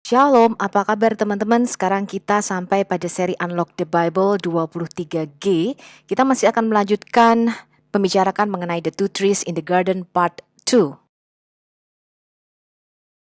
Shalom, apa kabar teman-teman? Sekarang kita sampai pada seri Unlock the Bible 23G. Kita masih akan melanjutkan membicarakan mengenai The Two Trees in the Garden Part 2.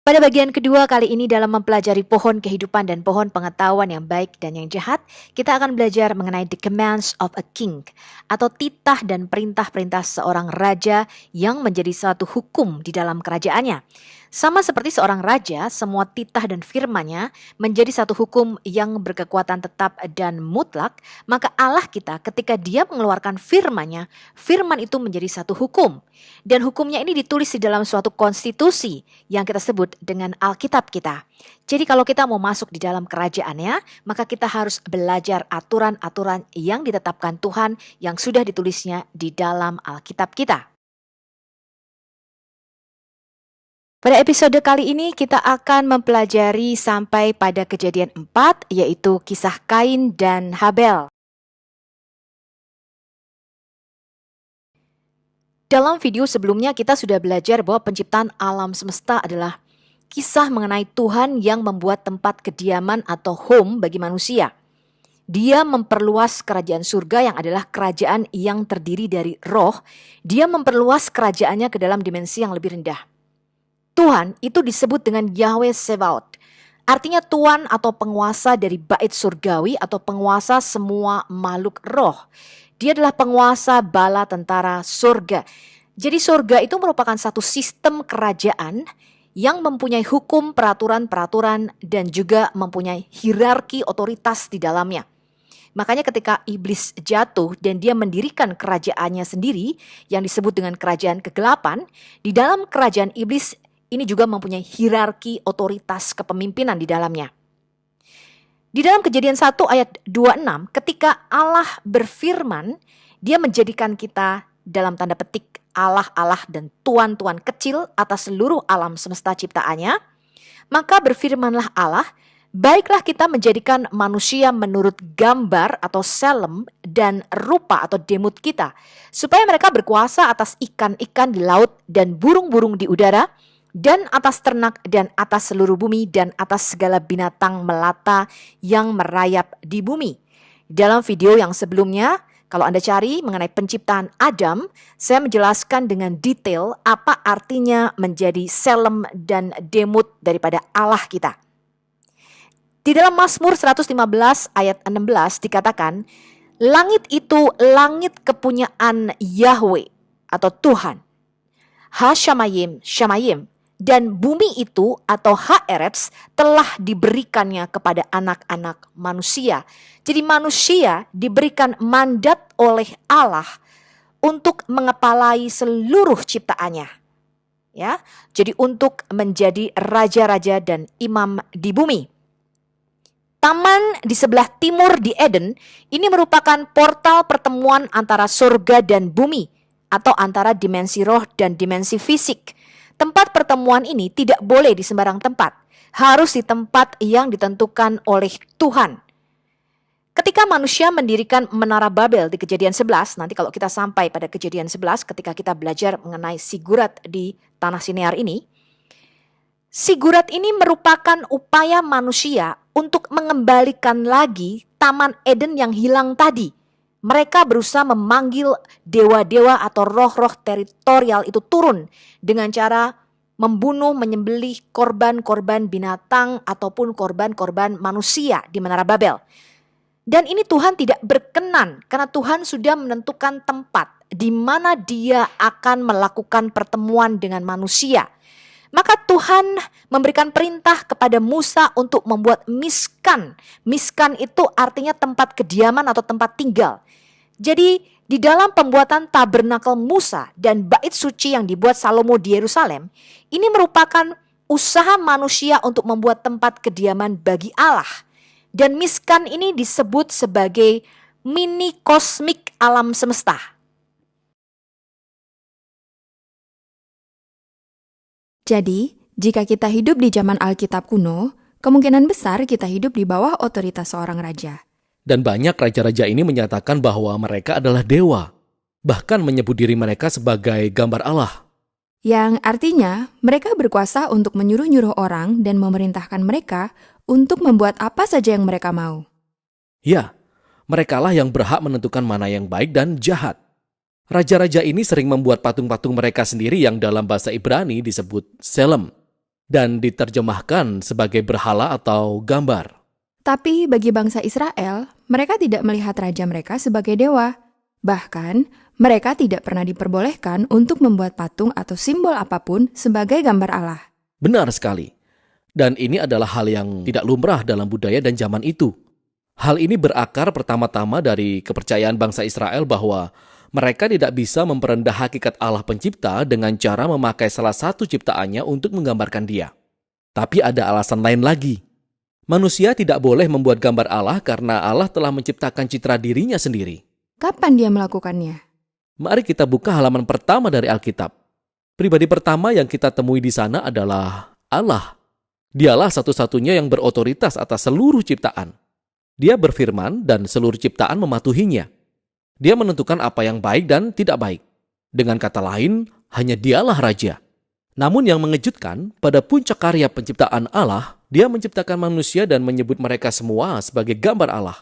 Pada bagian kedua kali ini dalam mempelajari pohon kehidupan dan pohon pengetahuan yang baik dan yang jahat, kita akan belajar mengenai the commands of a king atau titah dan perintah-perintah seorang raja yang menjadi suatu hukum di dalam kerajaannya. Sama seperti seorang raja, semua titah dan firman-Nya menjadi satu hukum yang berkekuatan tetap dan mutlak, maka Allah kita ketika Dia mengeluarkan firman-Nya, firman itu menjadi satu hukum. Dan hukumnya ini ditulis di dalam suatu konstitusi yang kita sebut dengan Alkitab kita. Jadi kalau kita mau masuk di dalam kerajaannya, maka kita harus belajar aturan-aturan yang ditetapkan Tuhan yang sudah ditulisnya di dalam Alkitab kita. Pada episode kali ini kita akan mempelajari sampai pada kejadian 4, yaitu kisah Kain dan Habel. Dalam video sebelumnya kita sudah belajar bahwa penciptaan alam semesta adalah kisah mengenai Tuhan yang membuat tempat kediaman atau home bagi manusia. Dia memperluas kerajaan surga yang adalah kerajaan yang terdiri dari roh. Dia memperluas kerajaannya ke dalam dimensi yang lebih rendah. Tuhan itu disebut dengan Yahweh Sebaot. Artinya Tuhan atau penguasa dari bait surgawi atau penguasa semua makhluk roh. Dia adalah penguasa bala tentara surga. Jadi surga itu merupakan satu sistem kerajaan yang mempunyai hukum, peraturan-peraturan, dan juga mempunyai hierarki otoritas di dalamnya. Makanya ketika iblis jatuh dan dia mendirikan kerajaannya sendiri yang disebut dengan kerajaan kegelapan, di dalam kerajaan iblis ini juga mempunyai hierarki otoritas kepemimpinan di dalamnya. Di dalam Kejadian 1 ayat 26, ketika Allah berfirman, Dia menjadikan kita dalam tanda petik Allah-Allah dan tuan-tuan kecil atas seluruh alam semesta ciptaannya, maka berfirmanlah Allah, baiklah kita menjadikan manusia menurut gambar atau selem dan rupa atau demut kita, supaya mereka berkuasa atas ikan-ikan di laut dan burung-burung di udara, dan atas ternak dan atas seluruh bumi dan atas segala binatang melata yang merayap di bumi. Dalam video yang sebelumnya, kalau Anda cari mengenai penciptaan Adam, saya menjelaskan dengan detail apa artinya menjadi selem dan demut daripada Allah kita. Di dalam Mazmur 115 ayat 16 dikatakan, langit itu langit kepunyaan Yahweh atau Tuhan. Ha-shamayim, shamayim. Dan bumi itu atau Haaretz telah diberikannya kepada anak-anak manusia. Jadi manusia diberikan mandat oleh Allah untuk mengepalai seluruh ciptaannya. Ya, jadi untuk menjadi raja-raja dan imam di bumi. Taman di sebelah timur di Eden ini merupakan portal pertemuan antara surga dan bumi atau antara dimensi roh dan dimensi fisik. Tempat pertemuan ini tidak boleh di sembarang tempat, harus di tempat yang ditentukan oleh Tuhan. Ketika manusia mendirikan Menara Babel di Kejadian 11, nanti kalau kita sampai pada Kejadian 11 ketika kita belajar mengenai Sigurat di Tanah Sinear ini, Sigurat ini merupakan upaya manusia untuk mengembalikan lagi Taman Eden yang hilang tadi. Mereka berusaha memanggil dewa-dewa atau roh-roh teritorial itu turun dengan cara membunuh, menyembelih korban-korban binatang ataupun korban-korban manusia di Menara Babel. Dan ini Tuhan tidak berkenan karena Tuhan sudah menentukan tempat di mana Dia akan melakukan pertemuan dengan manusia. Maka Tuhan memberikan perintah kepada Musa untuk membuat miskan. Miskan itu artinya tempat kediaman atau tempat tinggal. Jadi di dalam pembuatan tabernakel Musa dan bait suci yang dibuat Salomo di Yerusalem, ini merupakan usaha manusia untuk membuat tempat kediaman bagi Allah. Dan miskan ini disebut sebagai mini kosmik alam semesta. Jadi, jika kita hidup di zaman Alkitab kuno, kemungkinan besar kita hidup di bawah otoritas seorang raja. Dan banyak raja-raja ini menyatakan bahwa mereka adalah dewa, bahkan menyebut diri mereka sebagai gambar Allah. Yang artinya mereka berkuasa untuk menyuruh-nyuruh orang dan memerintahkan mereka untuk membuat apa saja yang mereka mau. Ya, merekalah yang berhak menentukan mana yang baik dan jahat. Raja-raja ini sering membuat patung-patung mereka sendiri yang dalam bahasa Ibrani disebut selem dan diterjemahkan sebagai berhala atau gambar. Tapi bagi bangsa Israel, mereka tidak melihat raja mereka sebagai dewa. Bahkan, mereka tidak pernah diperbolehkan untuk membuat patung atau simbol apapun sebagai gambar Allah. Benar sekali. Dan ini adalah hal yang tidak lumrah dalam budaya dan zaman itu. Hal ini berakar pertama-tama dari kepercayaan bangsa Israel bahwa mereka tidak bisa memperendah hakikat Allah pencipta dengan cara memakai salah satu ciptaannya untuk menggambarkan dia. Tapi ada alasan lain lagi. Manusia tidak boleh membuat gambar Allah karena Allah telah menciptakan citra dirinya sendiri. Kapan dia melakukannya? Mari kita buka halaman pertama dari Alkitab. Pribadi pertama yang kita temui di sana adalah Allah. Dialah satu-satunya yang berotoritas atas seluruh ciptaan. Dia berfirman dan seluruh ciptaan mematuhinya. Dia menentukan apa yang baik dan tidak baik. Dengan kata lain, hanya dialah raja. Namun yang mengejutkan, pada puncak karya penciptaan Allah, dia menciptakan manusia dan menyebut mereka semua sebagai gambar Allah.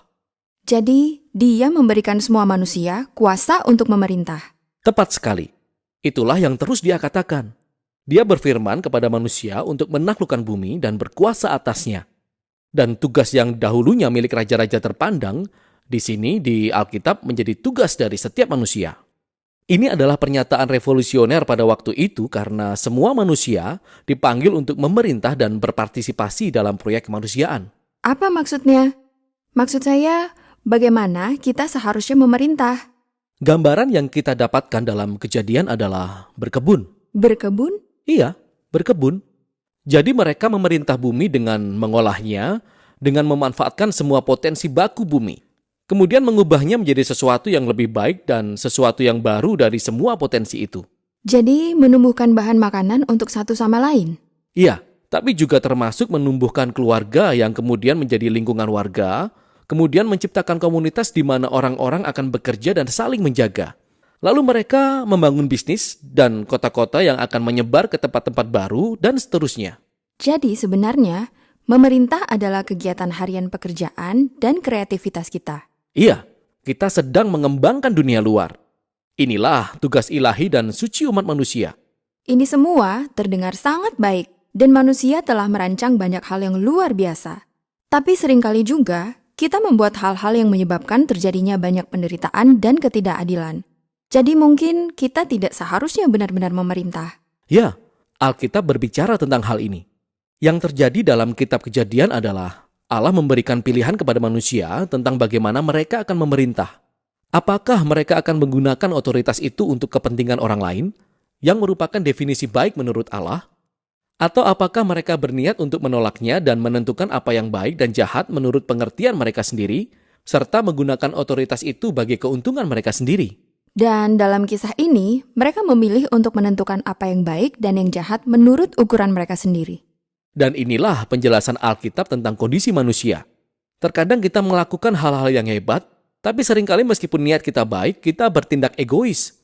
Jadi, dia memberikan semua manusia kuasa untuk memerintah. Tepat sekali. Itulah yang terus dia katakan. Dia berfirman kepada manusia untuk menaklukkan bumi dan berkuasa atasnya. Dan tugas yang dahulunya milik raja-raja terpandang, di sini di Alkitab menjadi tugas dari setiap manusia. Ini adalah pernyataan revolusioner pada waktu itu karena semua manusia dipanggil untuk memerintah dan berpartisipasi dalam proyek kemanusiaan. Apa maksudnya? Maksud saya, bagaimana kita seharusnya memerintah? Gambaran yang kita dapatkan dalam Kejadian adalah berkebun. Berkebun? Iya, berkebun. Jadi mereka memerintah bumi dengan mengolahnya, dengan memanfaatkan semua potensi baku bumi. Kemudian mengubahnya menjadi sesuatu yang lebih baik dan sesuatu yang baru dari semua potensi itu. Jadi menumbuhkan bahan makanan untuk satu sama lain? Iya, tapi juga termasuk menumbuhkan keluarga yang kemudian menjadi lingkungan warga, kemudian menciptakan komunitas di mana orang-orang akan bekerja dan saling menjaga. Lalu mereka membangun bisnis dan kota-kota yang akan menyebar ke tempat-tempat baru dan seterusnya. Jadi sebenarnya, memerintah adalah kegiatan harian pekerjaan dan kreativitas kita. Iya, kita sedang mengembangkan dunia luar. Inilah tugas ilahi dan suci umat manusia. Ini semua terdengar sangat baik, dan manusia telah merancang banyak hal yang luar biasa. Tapi seringkali juga, kita membuat hal-hal yang menyebabkan terjadinya banyak penderitaan dan ketidakadilan. Jadi mungkin kita tidak seharusnya benar-benar memerintah. Ya, Alkitab berbicara tentang hal ini. Yang terjadi dalam kitab Kejadian adalah Allah memberikan pilihan kepada manusia tentang bagaimana mereka akan memerintah. Apakah mereka akan menggunakan otoritas itu untuk kepentingan orang lain, yang merupakan definisi baik menurut Allah? Atau apakah mereka berniat untuk menolaknya dan menentukan apa yang baik dan jahat menurut pengertian mereka sendiri, serta menggunakan otoritas itu bagi keuntungan mereka sendiri? Dan dalam kisah ini, mereka memilih untuk menentukan apa yang baik dan yang jahat menurut ukuran mereka sendiri. Dan inilah penjelasan Alkitab tentang kondisi manusia. Terkadang kita melakukan hal-hal yang hebat, tapi seringkali meskipun niat kita baik, kita bertindak egois.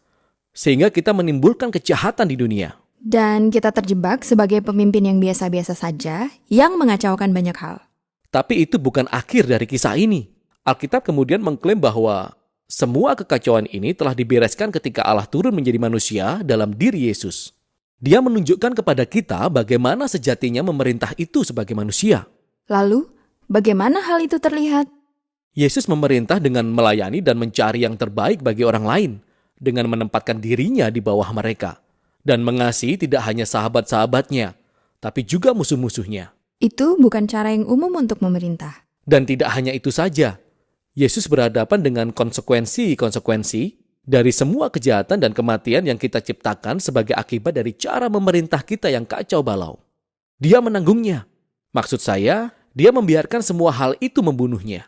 Sehingga kita menimbulkan kejahatan di dunia. Dan kita terjebak sebagai pemimpin yang biasa-biasa saja, yang mengacaukan banyak hal. Tapi itu bukan akhir dari kisah ini. Alkitab kemudian mengklaim bahwa semua kekacauan ini telah dibereskan ketika Allah turun menjadi manusia dalam diri Yesus. Dia menunjukkan kepada kita bagaimana sejatinya memerintah itu sebagai manusia. Lalu, bagaimana hal itu terlihat? Yesus memerintah dengan melayani dan mencari yang terbaik bagi orang lain, dengan menempatkan dirinya di bawah mereka, dan mengasihi tidak hanya sahabat-sahabatnya, tapi juga musuh-musuhnya. Itu bukan cara yang umum untuk memerintah. Dan tidak hanya itu saja, Yesus berhadapan dengan konsekuensi-konsekuensi dari semua kejahatan dan kematian yang kita ciptakan sebagai akibat dari cara memerintah kita yang kacau balau. Dia menanggungnya. Maksud saya, dia membiarkan semua hal itu membunuhnya.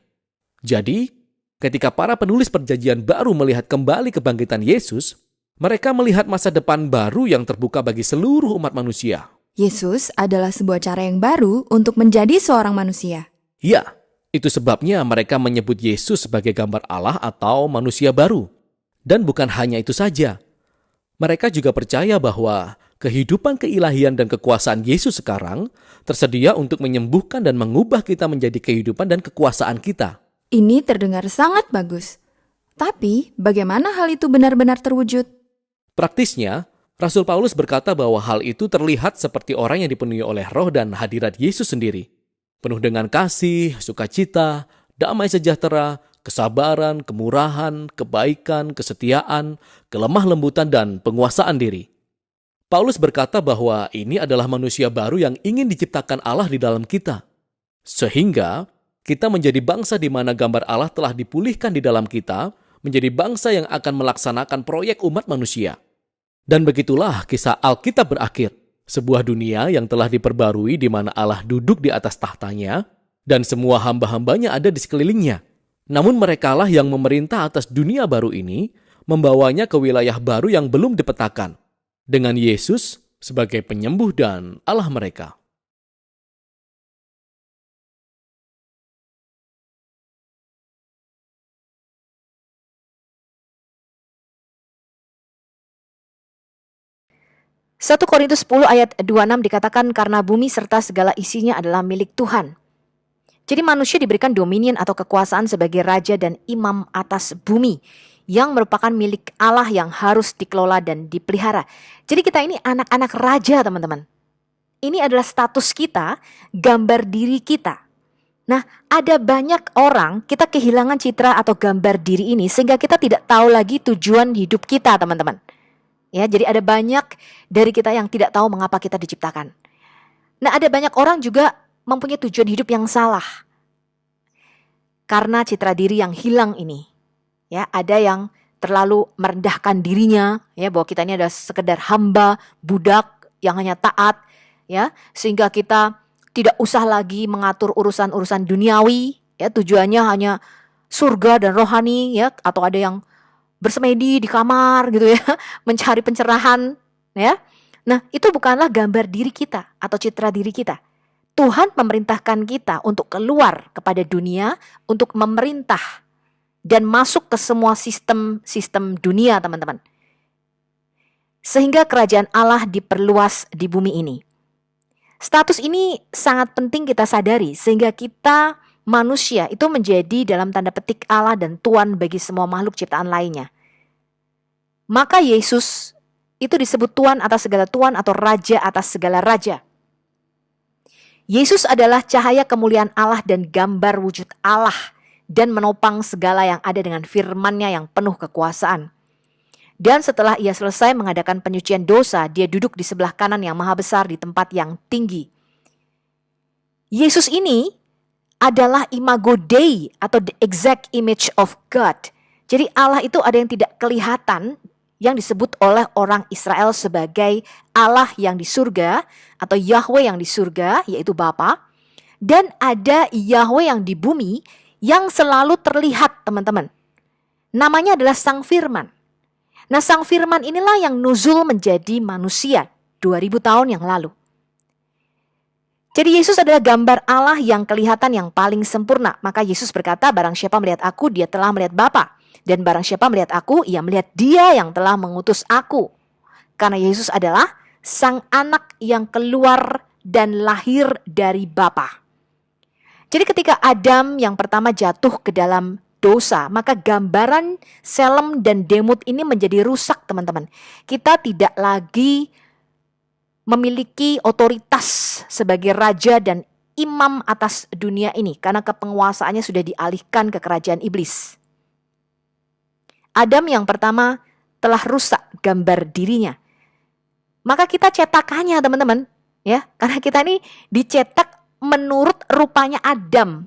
Jadi, ketika para penulis Perjanjian Baru melihat kembali kebangkitan Yesus, mereka melihat masa depan baru yang terbuka bagi seluruh umat manusia. Yesus adalah sebuah cara yang baru untuk menjadi seorang manusia. Ya, itu sebabnya mereka menyebut Yesus sebagai gambar Allah atau manusia baru. Dan bukan hanya itu saja. Mereka juga percaya bahwa kehidupan keilahian dan kekuasaan Yesus sekarang tersedia untuk menyembuhkan dan mengubah kita menjadi kehidupan dan kekuasaan kita. Ini terdengar sangat bagus. Tapi, bagaimana hal itu benar-benar terwujud? Praktisnya, Rasul Paulus berkata bahwa hal itu terlihat seperti orang yang dipenuhi oleh Roh dan hadirat Yesus sendiri. Penuh dengan kasih, sukacita, damai sejahtera, kesabaran, kemurahan, kebaikan, kesetiaan, kelemah lembutan, dan penguasaan diri. Paulus berkata bahwa ini adalah manusia baru yang ingin diciptakan Allah di dalam kita. Sehingga kita menjadi bangsa di mana gambar Allah telah dipulihkan di dalam kita, menjadi bangsa yang akan melaksanakan proyek umat manusia. Dan begitulah kisah Alkitab berakhir. Sebuah dunia yang telah diperbarui di mana Allah duduk di atas tahtanya dan semua hamba-hambanya ada di sekelilingnya. Namun merekalah yang memerintah atas dunia baru ini, membawanya ke wilayah baru yang belum dipetakan, dengan Yesus sebagai penyembuh dan Allah mereka. Satu Korintus 10 ayat 26 dikatakan karena bumi serta segala isinya adalah milik Tuhan. Jadi manusia diberikan dominion atau kekuasaan sebagai raja dan imam atas bumi yang merupakan milik Allah yang harus dikelola dan dipelihara. Jadi kita ini anak-anak raja, teman-teman. Ini adalah status kita, gambar diri kita. Nah, ada banyak orang kita kehilangan citra atau gambar diri ini sehingga kita tidak tahu lagi tujuan hidup kita, teman-teman. Ya, jadi ada banyak dari kita yang tidak tahu mengapa kita diciptakan. Nah, ada banyak orang juga mempunyai tujuan hidup yang salah. Karena citra diri yang hilang ini. Ya, ada yang terlalu merendahkan dirinya, ya, bahwa kita ini adalah sekedar hamba, budak yang hanya taat, ya, sehingga kita tidak usah lagi mengatur urusan-urusan duniawi, ya, tujuannya hanya surga dan rohani, ya, atau ada yang bersemedi di kamar gitu ya, mencari pencerahan ya. Nah, itu bukanlah gambar diri kita atau citra diri kita. Tuhan memerintahkan kita untuk keluar kepada dunia, untuk memerintah dan masuk ke semua sistem dunia, teman-teman. Sehingga kerajaan Allah diperluas di bumi ini. Status ini sangat penting kita sadari sehingga kita manusia itu menjadi dalam tanda petik Allah dan Tuhan bagi semua makhluk ciptaan lainnya. Maka Yesus itu disebut Tuhan atas segala Tuhan atau Raja atas segala Raja. Yesus adalah cahaya kemuliaan Allah dan gambar wujud Allah dan menopang segala yang ada dengan firman-Nya yang penuh kekuasaan. Dan setelah ia selesai mengadakan penyucian dosa, dia duduk di sebelah kanan yang maha besar di tempat yang tinggi. Yesus ini adalah imago Dei atau the exact image of God. Jadi Allah itu ada yang tidak kelihatan yang disebut oleh orang Israel sebagai Allah yang di surga atau Yahweh yang di surga, yaitu Bapa. Dan ada Yahweh yang di bumi yang selalu terlihat, teman-teman. Namanya adalah Sang Firman. Nah, Sang Firman inilah yang nuzul menjadi manusia 2000 tahun yang lalu. Jadi Yesus adalah gambar Allah yang kelihatan yang paling sempurna. Maka Yesus berkata, barang siapa melihat aku, dia telah melihat Bapa. Dan barang siapa melihat aku, ia melihat dia yang telah mengutus aku. Karena Yesus adalah sang anak yang keluar dan lahir dari Bapa. Jadi ketika Adam yang pertama jatuh ke dalam dosa, maka gambaran Selem dan Demut ini menjadi rusak, teman-teman. Kita tidak lagi memiliki otoritas sebagai raja dan imam atas dunia ini karena kepenguasaannya sudah dialihkan ke kerajaan iblis. Adam yang pertama telah rusak gambar dirinya. Maka kita cetakannya, teman-teman, ya, karena kita ini dicetak menurut rupanya Adam.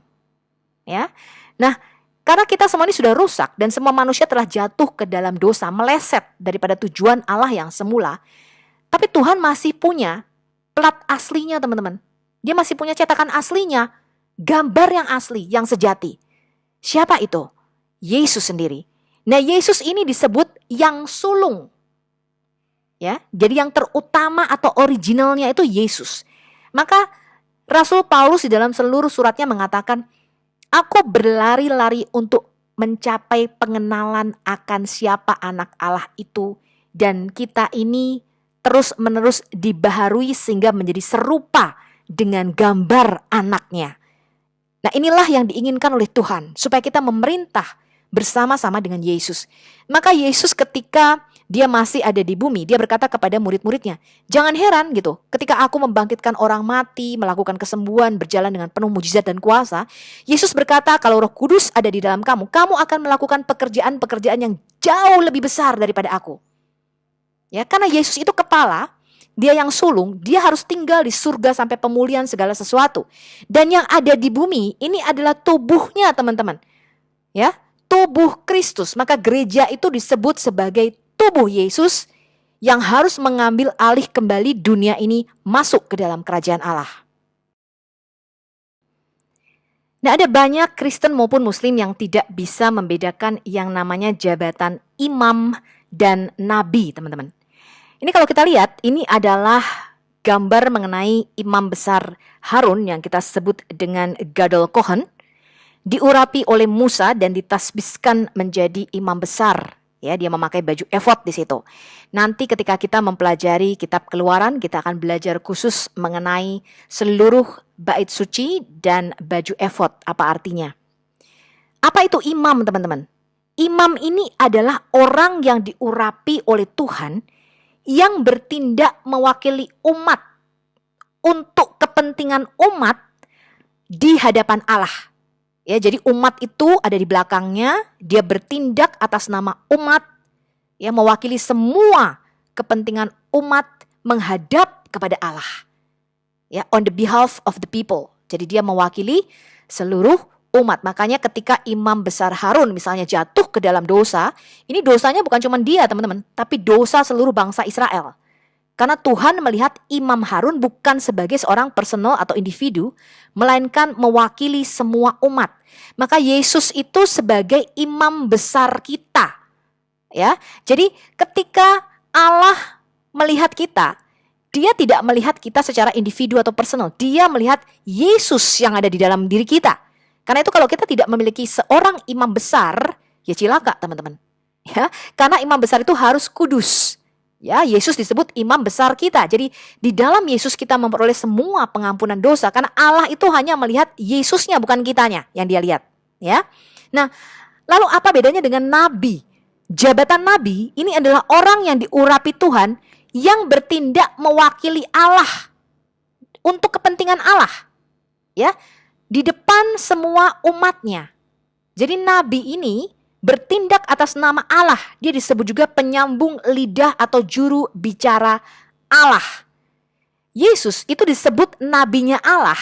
Ya. Nah, karena kita semua ini sudah rusak dan semua manusia telah jatuh ke dalam dosa, meleset daripada tujuan Allah yang semula. Tapi Tuhan masih punya plat aslinya, teman-teman. Dia masih punya cetakan aslinya, gambar yang asli, yang sejati. Siapa itu? Yesus sendiri. Nah, Yesus ini disebut yang sulung. Ya, jadi yang terutama atau originalnya itu Yesus. Maka Rasul Paulus di dalam seluruh suratnya mengatakan, aku berlari-lari untuk mencapai pengenalan akan siapa anak Allah itu, dan kita ini terus-menerus dibaharui sehingga menjadi serupa dengan gambar anaknya. Nah, inilah yang diinginkan oleh Tuhan, supaya kita memerintah bersama-sama dengan Yesus. Maka Yesus ketika dia masih ada di bumi, dia berkata kepada murid-muridnya, jangan heran gitu, ketika aku membangkitkan orang mati, melakukan kesembuhan, berjalan dengan penuh mujizat dan kuasa, Yesus berkata, kalau Roh Kudus ada di dalam kamu, kamu akan melakukan pekerjaan-pekerjaan yang jauh lebih besar daripada aku. Ya, karena Yesus itu kepala, dia yang sulung, dia harus tinggal di surga sampai pemulihan segala sesuatu. Dan yang ada di bumi ini adalah tubuhnya, teman-teman. Ya, tubuh Kristus. Maka gereja itu disebut sebagai tubuh Yesus yang harus mengambil alih kembali dunia ini masuk ke dalam kerajaan Allah. Nah, ada banyak Kristen maupun Muslim yang tidak bisa membedakan yang namanya jabatan imam dan nabi, teman-teman. Ini kalau kita lihat, ini adalah gambar mengenai imam besar Harun yang kita sebut dengan Gadol Kohen, diurapi oleh Musa dan ditasbiskan menjadi imam besar. Ya, dia memakai baju efod di situ. Nanti ketika kita mempelajari kitab Keluaran, kita akan belajar khusus mengenai seluruh bait suci dan baju efod, apa artinya. Apa itu imam, teman-teman? Imam ini adalah orang yang diurapi oleh Tuhan yang bertindak mewakili umat untuk kepentingan umat di hadapan Allah. Ya, jadi umat itu ada di belakangnya, dia bertindak atas nama umat, ya, mewakili semua kepentingan umat menghadap kepada Allah. Ya, on the behalf of the people. Jadi dia mewakili seluruh umat. Makanya ketika imam besar Harun misalnya jatuh ke dalam dosa, ini dosanya bukan cuma dia, teman-teman, tapi dosa seluruh bangsa Israel. Karena Tuhan melihat imam Harun bukan sebagai seorang personal atau individu, melainkan mewakili semua umat. Maka Yesus itu sebagai imam besar kita. Ya. Jadi ketika Allah melihat kita, dia tidak melihat kita secara individu atau personal. Dia melihat Yesus yang ada di dalam diri kita. Karena itu kalau kita tidak memiliki seorang imam besar, ya cilaka, teman-teman. Ya, karena imam besar itu harus kudus. Ya, Yesus disebut imam besar kita. Jadi di dalam Yesus kita memperoleh semua pengampunan dosa karena Allah itu hanya melihat Yesusnya, bukan kitanya yang dia lihat, ya. Nah, lalu apa bedanya dengan nabi? Jabatan nabi ini adalah orang yang diurapi Tuhan yang bertindak mewakili Allah untuk kepentingan Allah. Ya, di depan semua umatnya. Jadi nabi ini bertindak atas nama Allah. Dia disebut juga penyambung lidah atau juru bicara Allah. Yesus itu disebut nabinya Allah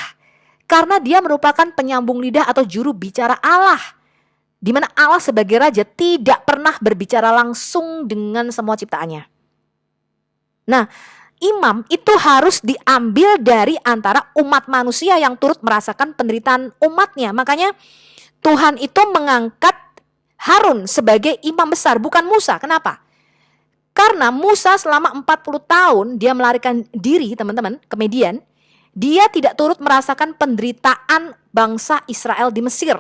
karena dia merupakan penyambung lidah atau juru bicara Allah. Di mana Allah sebagai raja tidak pernah berbicara langsung dengan semua ciptaannya. Nah, imam itu harus diambil dari antara umat manusia yang turut merasakan penderitaan umatnya. Makanya Tuhan itu mengangkat Harun sebagai imam besar, bukan Musa. Kenapa? Karena Musa selama 40 tahun dia melarikan diri, teman-teman, ke Midian. Dia tidak turut merasakan penderitaan bangsa Israel di Mesir.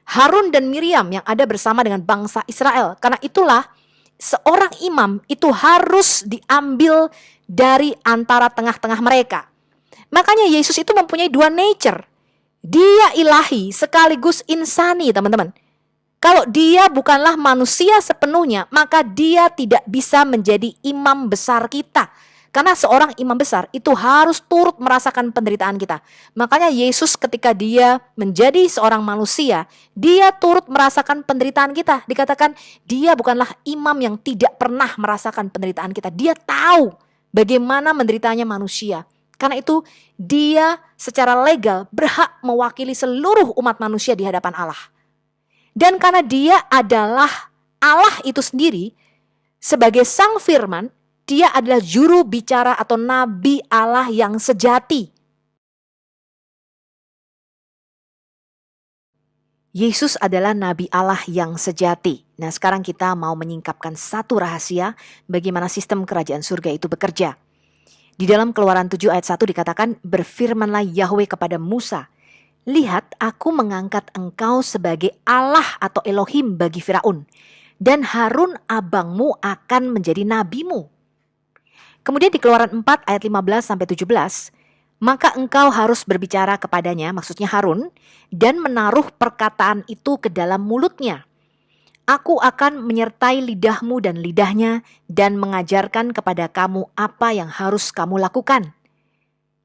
Harun dan Miriam yang ada bersama dengan bangsa Israel. Karena itulah seorang imam itu harus diambil dari antara tengah-tengah mereka. Makanya Yesus itu mempunyai dua nature. Dia ilahi sekaligus insani, teman-teman. Kalau dia bukanlah manusia sepenuhnya, maka dia tidak bisa menjadi imam besar kita. Karena seorang imam besar itu harus turut merasakan penderitaan kita. Makanya Yesus ketika dia menjadi seorang manusia, dia turut merasakan penderitaan kita. Dikatakan dia bukanlah imam yang tidak pernah merasakan penderitaan kita. Dia tahu bagaimana menderitanya manusia. Karena itu dia secara legal berhak mewakili seluruh umat manusia di hadapan Allah. Dan karena dia adalah Allah itu sendiri, sebagai sang firman, dia adalah juru bicara atau nabi Allah yang sejati. Yesus adalah nabi Allah yang sejati. Nah, sekarang kita mau menyingkapkan satu rahasia bagaimana sistem kerajaan surga itu bekerja. Di dalam Keluaran 7 ayat 1 dikatakan, berfirmanlah Yahweh kepada Musa, lihat, aku mengangkat engkau sebagai Allah atau Elohim bagi Firaun, dan Harun abangmu akan menjadi nabimu. Kemudian di Keluaran 4 ayat 15 sampai 17, maka engkau harus berbicara kepadanya, maksudnya Harun, dan menaruh perkataan itu ke dalam mulutnya. Aku akan menyertai lidahmu dan lidahnya dan mengajarkan kepada kamu apa yang harus kamu lakukan.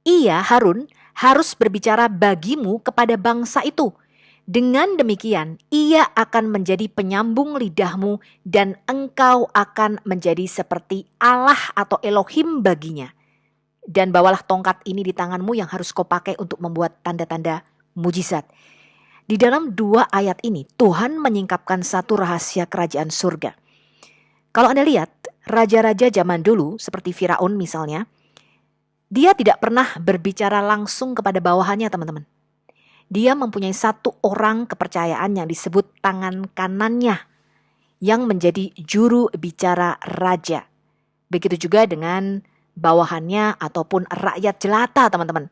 Ia, Harun, harus berbicara bagimu kepada bangsa itu. Dengan demikian, ia akan menjadi penyambung lidahmu dan engkau akan menjadi seperti Allah atau Elohim baginya. Dan bawalah tongkat ini di tanganmu yang harus kau pakai untuk membuat tanda-tanda mujizat. Di dalam 2 ayat ini, Tuhan menyingkapkan satu rahasia kerajaan surga. Kalau Anda lihat, raja-raja zaman dulu, seperti Firaun misalnya, dia tidak pernah berbicara langsung kepada bawahannya, teman-teman. Dia mempunyai satu orang kepercayaan yang disebut tangan kanannya, yang menjadi juru bicara raja. Begitu juga dengan bawahannya ataupun rakyat jelata, teman-teman.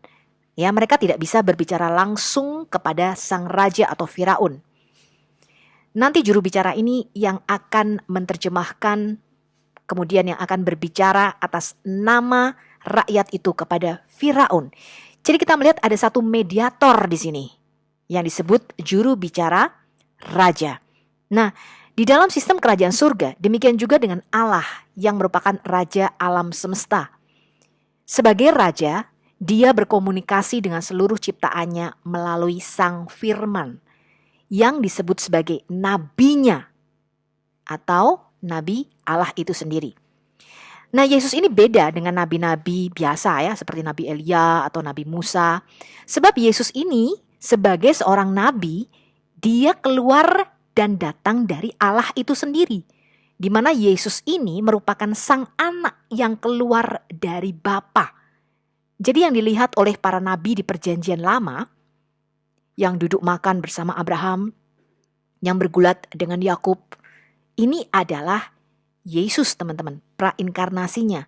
Ya, mereka tidak bisa berbicara langsung kepada sang raja atau Firaun. Nanti juru bicara ini yang akan menerjemahkan, kemudian yang akan berbicara atas nama rakyat itu kepada Firaun. Jadi kita melihat ada satu mediator di sini yang disebut juru bicara raja. Nah, di dalam sistem kerajaan surga, demikian juga dengan Allah yang merupakan raja alam semesta. Sebagai raja, dia berkomunikasi dengan seluruh ciptaannya melalui sang firman yang disebut sebagai nabinya atau nabi Allah itu sendiri. Nah, Yesus ini beda dengan nabi-nabi biasa ya, seperti Nabi Elia atau Nabi Musa. Sebab Yesus ini sebagai seorang nabi, dia keluar dan datang dari Allah itu sendiri. Di mana Yesus ini merupakan sang anak yang keluar dari Bapa. Jadi yang dilihat oleh para nabi di perjanjian lama, yang duduk makan bersama Abraham, yang bergulat dengan Yakub, ini adalah Yesus, teman-teman, prainkarnasinya,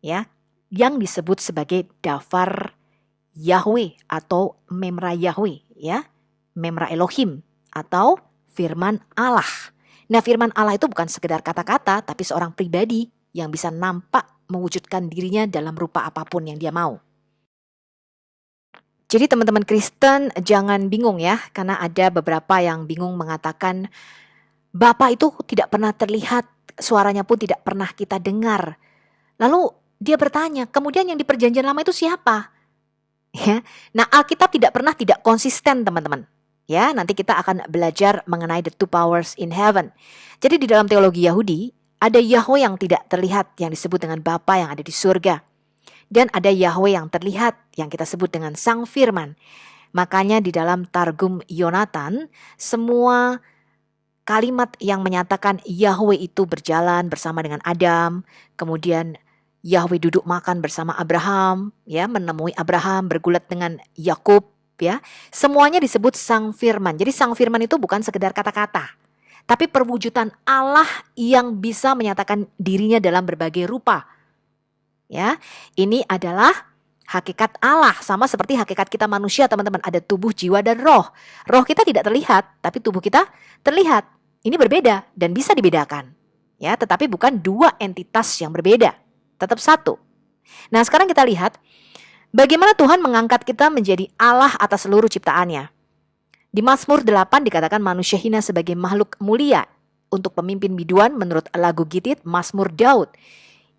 ya, yang disebut sebagai Dafar Yahweh atau Memra Yahweh, ya, Memra Elohim atau firman Allah. Nah, firman Allah itu bukan sekedar kata-kata, tapi seorang pribadi yang bisa nampak mewujudkan dirinya dalam rupa apapun yang dia mau. Jadi teman-teman Kristen jangan bingung ya, karena ada beberapa yang bingung mengatakan Bapa itu tidak pernah terlihat, suaranya pun tidak pernah kita dengar. Lalu dia bertanya, kemudian yang di perjanjian lama itu siapa? Ya, nah Alkitab tidak pernah tidak konsisten, teman-teman. Ya, nanti kita akan belajar mengenai the two powers in heaven. Jadi di dalam teologi Yahudi, ada Yahweh yang tidak terlihat yang disebut dengan Bapa yang ada di surga. Dan ada Yahweh yang terlihat yang kita sebut dengan Sang Firman. Makanya di dalam Targum Yonatan, semua kalimat yang menyatakan Yahweh itu berjalan bersama dengan Adam, kemudian Yahweh duduk makan bersama Abraham, ya, menemui Abraham, bergulat dengan Yakub, ya. Semuanya disebut Sang Firman. Jadi Sang Firman itu bukan sekedar kata-kata, tapi perwujudan Allah yang bisa menyatakan dirinya dalam berbagai rupa. Ya, ini adalah hakikat Allah, sama seperti hakikat kita manusia, teman-teman. Ada tubuh, jiwa, dan roh. Roh kita tidak terlihat, tapi tubuh kita terlihat. Ini berbeda dan bisa dibedakan. Ya, tetapi bukan dua entitas yang berbeda, tetap satu. Nah, sekarang kita lihat bagaimana Tuhan mengangkat kita menjadi Allah atas seluruh ciptaannya. Di Mazmur 8 dikatakan manusia hina sebagai makhluk mulia. Untuk pemimpin biduan menurut lagu Gitit, Mazmur Daud.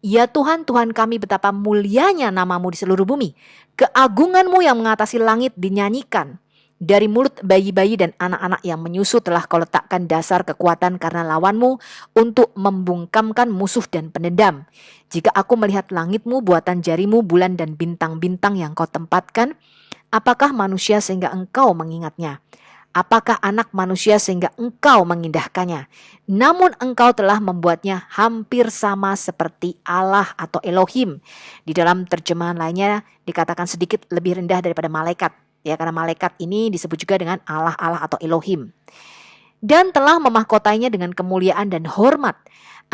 Ya Tuhan, Tuhan kami, betapa mulianya namamu di seluruh bumi. Keagunganmu yang mengatasi langit dinyanyikan. Dari mulut bayi-bayi dan anak-anak yang menyusu telah kau letakkan dasar kekuatan karena lawanmu untuk membungkamkan musuh dan penendam. Jika aku melihat langitmu, buatan jarimu, bulan dan bintang-bintang yang kau tempatkan, apakah manusia sehingga engkau mengingatnya? Apakah anak manusia sehingga engkau mengindahkannya? Namun engkau telah membuatnya hampir sama seperti Allah atau Elohim. Di dalam terjemahan lainnya dikatakan sedikit lebih rendah daripada malaikat. Ya, karena malaikat ini disebut juga dengan Allah atau Elohim. Dan telah memahkotainya dengan kemuliaan dan hormat.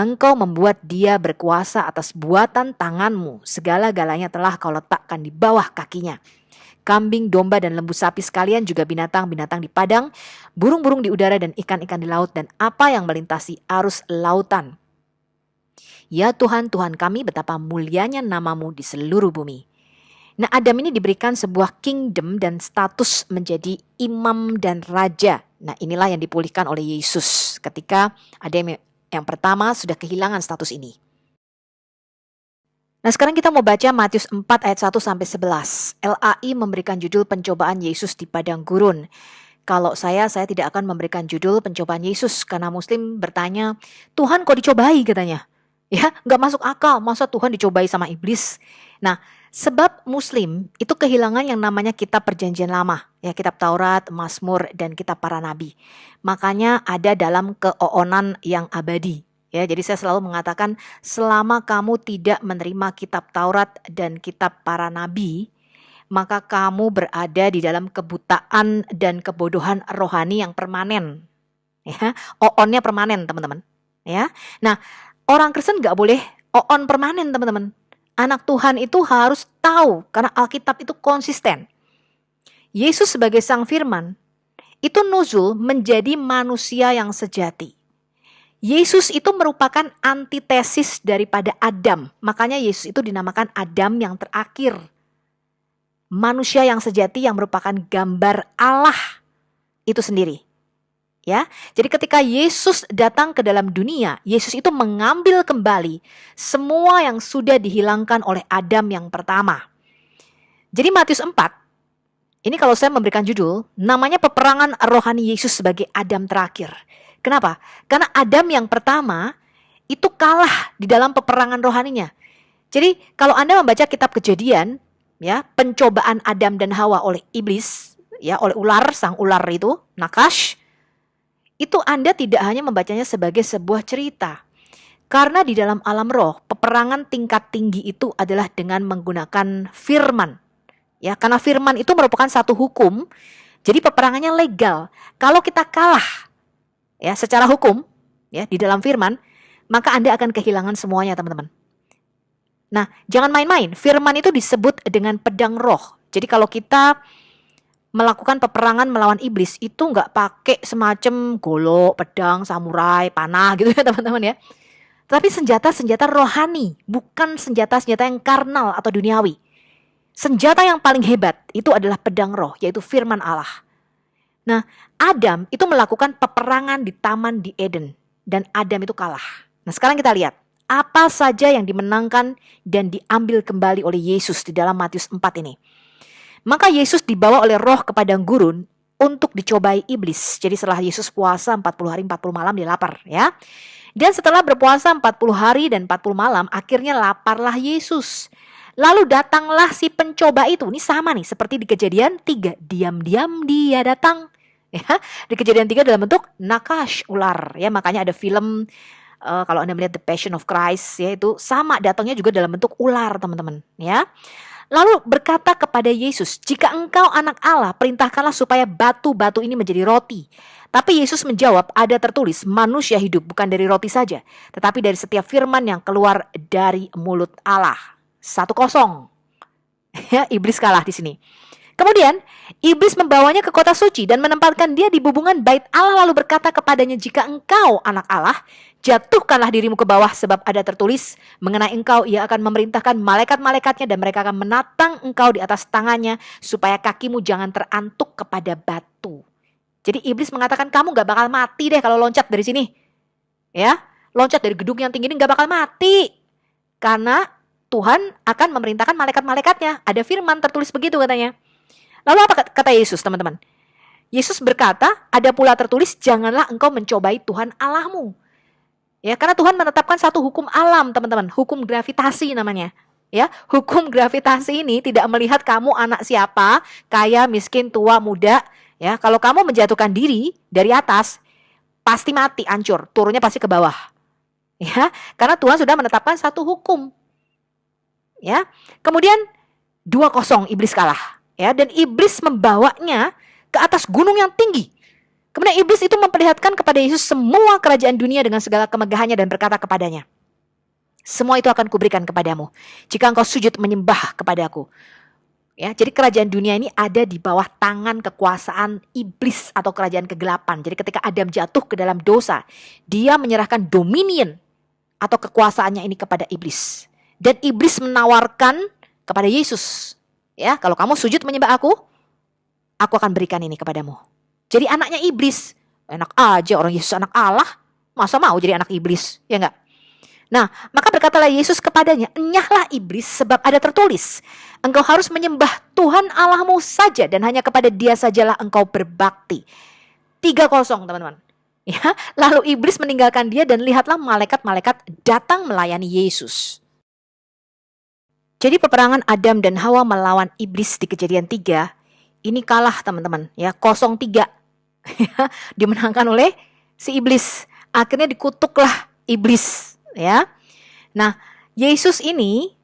Engkau membuat dia berkuasa atas buatan tanganmu. Segala-galanya telah kau letakkan di bawah kakinya. Kambing, domba, dan lembu sapi sekalian, juga binatang-binatang di padang, burung-burung di udara, dan ikan-ikan di laut, dan apa yang melintasi arus lautan. Ya Tuhan, Tuhan kami, betapa mulianya namamu di seluruh bumi. Nah, Adam ini diberikan sebuah kingdom dan status menjadi imam dan raja. Nah, inilah yang dipulihkan oleh Yesus ketika Adam yang pertama sudah kehilangan status ini. Nah, sekarang kita mau baca Matius 4 ayat 1 sampai 11. LAI memberikan judul pencobaan Yesus di padang gurun. Kalau saya tidak akan memberikan judul pencobaan Yesus karena Muslim bertanya, Tuhan kok dicobai katanya. Ya, nggak masuk akal, masa Tuhan dicobai sama iblis. Nah, sebab Muslim itu kehilangan yang namanya kitab perjanjian lama, ya kitab Taurat, Mazmur, dan kitab para nabi. Makanya ada dalam keoonan yang abadi. Ya, jadi saya selalu mengatakan selama kamu tidak menerima kitab Taurat dan kitab para nabi, maka kamu berada di dalam kebutaan dan kebodohan rohani yang permanen. Ya, oonnya permanen, teman-teman. Ya, nah orang Kristen nggak boleh oon permanen, teman-teman. Anak Tuhan itu harus tahu karena Alkitab itu konsisten. Yesus sebagai Sang Firman itu nuzul menjadi manusia yang sejati. Yesus itu merupakan antitesis daripada Adam. Makanya Yesus itu dinamakan Adam yang terakhir. Manusia yang sejati yang merupakan gambar Allah itu sendiri. Ya, jadi ketika Yesus datang ke dalam dunia, Yesus itu mengambil kembali semua yang sudah dihilangkan oleh Adam yang pertama. Jadi Matius 4, ini kalau saya memberikan judul, namanya peperangan rohani Yesus sebagai Adam terakhir. Kenapa? Karena Adam yang pertama itu kalah di dalam peperangan rohaninya. Jadi kalau Anda membaca kitab Kejadian, ya, pencobaan Adam dan Hawa oleh iblis, ya, oleh ular, sang ular itu, Nakash, itu Anda tidak hanya membacanya sebagai sebuah cerita. Karena di dalam alam roh, peperangan tingkat tinggi itu adalah dengan menggunakan firman. Ya, karena firman itu merupakan satu hukum, jadi peperangannya legal. Kalau kita kalah, ya, secara hukum, ya, di dalam firman, maka Anda akan kehilangan semuanya, teman-teman. Nah, jangan main-main. Firman itu disebut dengan pedang roh. Jadi kalau kita melakukan peperangan melawan iblis itu nggak pakai semacam golok, pedang, samurai, panah gitu ya teman-teman ya. Tapi senjata-senjata rohani, bukan senjata-senjata yang karnal atau duniawi. Senjata yang paling hebat itu adalah pedang roh, yaitu firman Allah. Nah, Adam itu melakukan peperangan di Taman di Eden dan Adam itu kalah. Nah, sekarang kita lihat apa saja yang dimenangkan dan diambil kembali oleh Yesus di dalam Matius 4 ini. Maka Yesus dibawa oleh roh ke padang gurun untuk dicobai iblis. Jadi setelah Yesus puasa 40 hari 40 malam dia lapar ya. Dan setelah berpuasa 40 hari dan 40 malam akhirnya laparlah Yesus. Lalu datanglah si pencoba itu. Ini sama nih seperti di Kejadian 3. Diam-diam dia datang. Ya, di Kejadian 3 dalam bentuk Nakash, ular. Ya, makanya ada film kalau Anda melihat The Passion of Christ ya, itu sama datangnya juga dalam bentuk ular, teman-teman, ya. Lalu berkata kepada Yesus, jika engkau anak Allah, perintahkanlah supaya batu-batu ini menjadi roti. Tapi Yesus menjawab, ada tertulis, manusia hidup bukan dari roti saja, tetapi dari setiap firman yang keluar dari mulut Allah. 1-0. Ya, iblis kalah di sini. Kemudian, iblis membawanya ke kota suci dan menempatkan dia di bubungan bait Allah lalu berkata kepadanya, jika engkau anak Allah, jatuhkanlah dirimu ke bawah sebab ada tertulis, mengenai engkau ia akan memerintahkan malaikat-malaikatnya dan mereka akan menatang engkau di atas tangannya supaya kakimu jangan terantuk kepada batu. Jadi iblis mengatakan kamu gak bakal mati deh kalau loncat dari sini. Ya, loncat dari gedung yang tinggi ini gak bakal mati. Karena Tuhan akan memerintahkan malaikat-malaikatnya. Ada firman tertulis begitu katanya. Lalu apa kata Yesus, teman-teman? Yesus berkata, ada pula tertulis, janganlah engkau mencobai Tuhan Allahmu. Ya, karena Tuhan menetapkan satu hukum alam, teman-teman, hukum gravitasi namanya. Ya, hukum gravitasi ini tidak melihat kamu anak siapa, kaya, miskin, tua, muda. Ya, kalau kamu menjatuhkan diri dari atas, pasti mati, hancur, turunnya pasti ke bawah. Ya, karena Tuhan sudah menetapkan satu hukum. Ya, kemudian 2-0 iblis kalah. Ya, dan iblis membawanya ke atas gunung yang tinggi. Kemudian iblis itu memperlihatkan kepada Yesus semua kerajaan dunia dengan segala kemegahannya dan berkata kepadanya, semua itu akan kuberikan kepadamu jika engkau sujud menyembah kepadaku. Ya, jadi kerajaan dunia ini ada di bawah tangan kekuasaan iblis atau kerajaan kegelapan. Jadi ketika Adam jatuh ke dalam dosa, dia menyerahkan dominion atau kekuasaannya ini kepada iblis. Dan iblis menawarkan kepada Yesus, ya, kalau kamu sujud menyembah aku akan berikan ini kepadamu. Jadi anaknya iblis. Enak aja orang Yesus anak Allah, masa mau jadi anak iblis, ya enggak? Nah, maka berkatalah Yesus kepadanya, enyahlah iblis, sebab ada tertulis, engkau harus menyembah Tuhan Allahmu saja dan hanya kepada Dia sajalah engkau berbakti. 3-0 teman-teman. Ya, lalu iblis meninggalkan dia dan lihatlah malaikat-malaikat datang melayani Yesus. Jadi peperangan Adam dan Hawa melawan iblis di Kejadian 3 ini kalah teman-teman, ya, 0-3. Dimenangkan oleh si iblis. Akhirnya dikutuklah iblis, ya. Nah, Yesus ini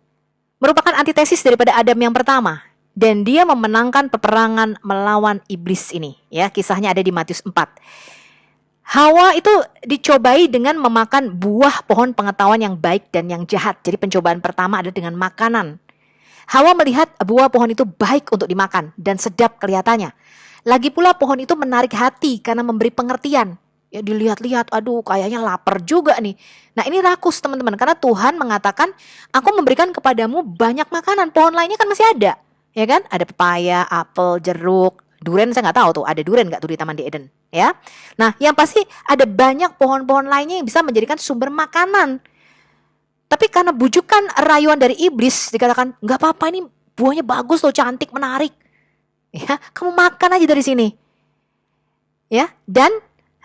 merupakan antitesis daripada Adam yang pertama dan dia memenangkan peperangan melawan iblis ini, ya. Kisahnya ada di Matius 4. Hawa itu dicobai dengan memakan buah pohon pengetahuan yang baik dan yang jahat. Jadi pencobaan pertama adalah dengan makanan. Hawa melihat buah pohon itu baik untuk dimakan dan sedap kelihatannya. Lagi pula pohon itu menarik hati karena memberi pengertian. Ya, dilihat-lihat, aduh kayaknya lapar juga nih. Nah, ini rakus teman-teman, karena Tuhan mengatakan, aku memberikan kepadamu banyak makanan. Pohon lainnya kan masih ada, ya kan? Ada pepaya, apel, jeruk, duren. Saya nggak tahu tuh, ada duren nggak tuh di Taman di Eden, ya? Nah, yang pasti ada banyak pohon-pohon lainnya yang bisa menjadikan sumber makanan. Tapi karena bujukan rayuan dari iblis, dikatakan, nggak apa-apa, ini buahnya bagus loh, cantik, menarik. Ya, kamu makan aja dari sini. Ya, dan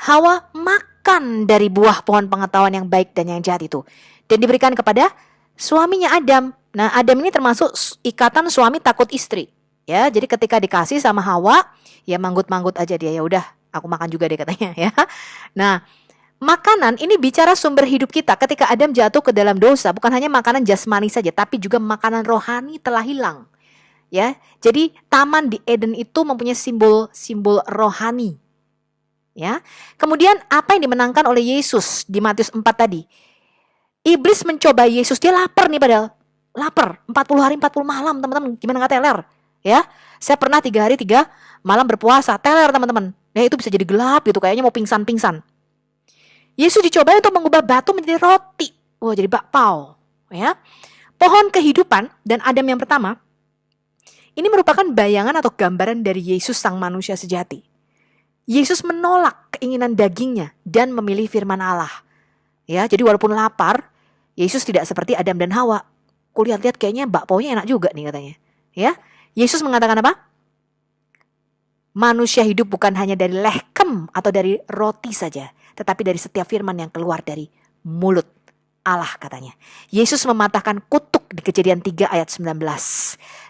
Hawa makan dari buah pohon pengetahuan yang baik dan yang jahat itu. Dan diberikan kepada suaminya Adam. Nah, Adam ini termasuk ikatan suami takut istri. Ya, jadi ketika dikasih sama Hawa, ya manggut-manggut aja dia. Ya udah, aku makan juga deh katanya, ya. Nah, makanan ini bicara sumber hidup kita. Ketika Adam jatuh ke dalam dosa, bukan hanya makanan jasmani saja, tapi juga makanan rohani telah hilang. Ya, jadi taman di Eden itu mempunyai simbol-simbol rohani. Ya, kemudian apa yang dimenangkan oleh Yesus di Matius 4 tadi? Iblis mencoba Yesus, dia lapar nih padahal. Lapar, 40 hari 40 malam teman-teman, gimana gak teler? Ya, saya pernah 3 hari 3 malam berpuasa, teler teman-teman. Ya, itu bisa jadi gelap gitu, kayaknya mau pingsan-pingsan. Yesus dicoba untuk mengubah batu menjadi roti. Wah, jadi bakpao. Ya, pohon kehidupan dan Adam yang pertama, ini merupakan bayangan atau gambaran dari Yesus sang manusia sejati. Yesus menolak keinginan dagingnya dan memilih firman Allah. Ya, jadi walaupun lapar, Yesus tidak seperti Adam dan Hawa. Kulihat-lihat kayaknya bakpaunya enak juga nih katanya. Ya, Yesus mengatakan apa? Manusia hidup bukan hanya dari lechem atau dari roti saja, tetapi dari setiap firman yang keluar dari mulut Allah katanya. Yesus mematahkan kutuk di Kejadian 3 ayat 19.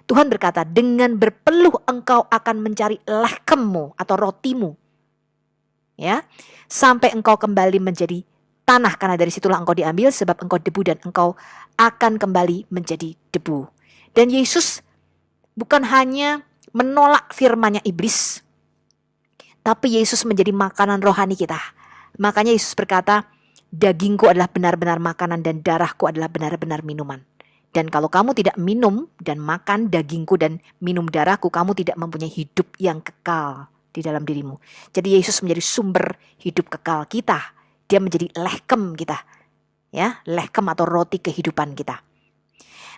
Tuhan berkata, dengan berpeluh engkau akan mencari lechemmu atau rotimu. Ya, sampai engkau kembali menjadi tanah, karena dari situlah engkau diambil, sebab engkau debu dan engkau akan kembali menjadi debu. Dan Yesus bukan hanya menolak firman-Nya iblis, tapi Yesus menjadi makanan rohani kita. Makanya Yesus berkata, dagingku adalah benar-benar makanan dan darahku adalah benar-benar minuman. Dan kalau kamu tidak minum dan makan dagingku dan minum darahku, kamu tidak mempunyai hidup yang kekal di dalam dirimu. Jadi Yesus menjadi sumber hidup kekal kita. Dia menjadi lechem kita. Ya, lechem atau roti kehidupan kita.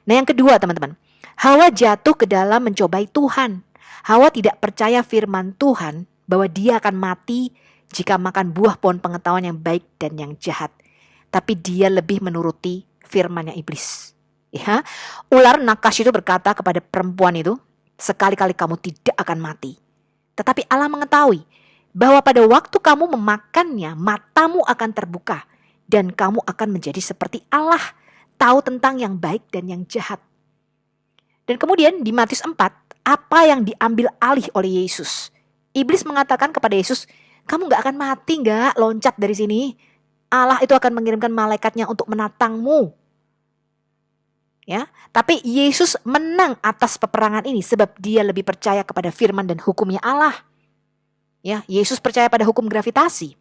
Nah, yang kedua teman-teman, Hawa jatuh ke dalam mencobai Tuhan. Hawa tidak percaya firman Tuhan bahwa dia akan mati jika makan buah pohon pengetahuan yang baik dan yang jahat. Tapi dia lebih menuruti firman-Nya iblis. Ya, ular nakas itu berkata kepada perempuan itu, sekali-kali kamu tidak akan mati. Tetapi Allah mengetahui bahwa pada waktu kamu memakannya, matamu akan terbuka dan kamu akan menjadi seperti Allah, tahu tentang yang baik dan yang jahat. Dan kemudian di Matius 4, apa yang diambil alih oleh Yesus? Iblis mengatakan kepada Yesus, kamu gak akan mati, gak? Loncat dari sini. Allah itu akan mengirimkan malaikatnya untuk menatangmu. Ya, tapi Yesus menang atas peperangan ini sebab dia lebih percaya kepada firman dan hukumnya Allah. Ya, Yesus percaya pada hukum gravitasi.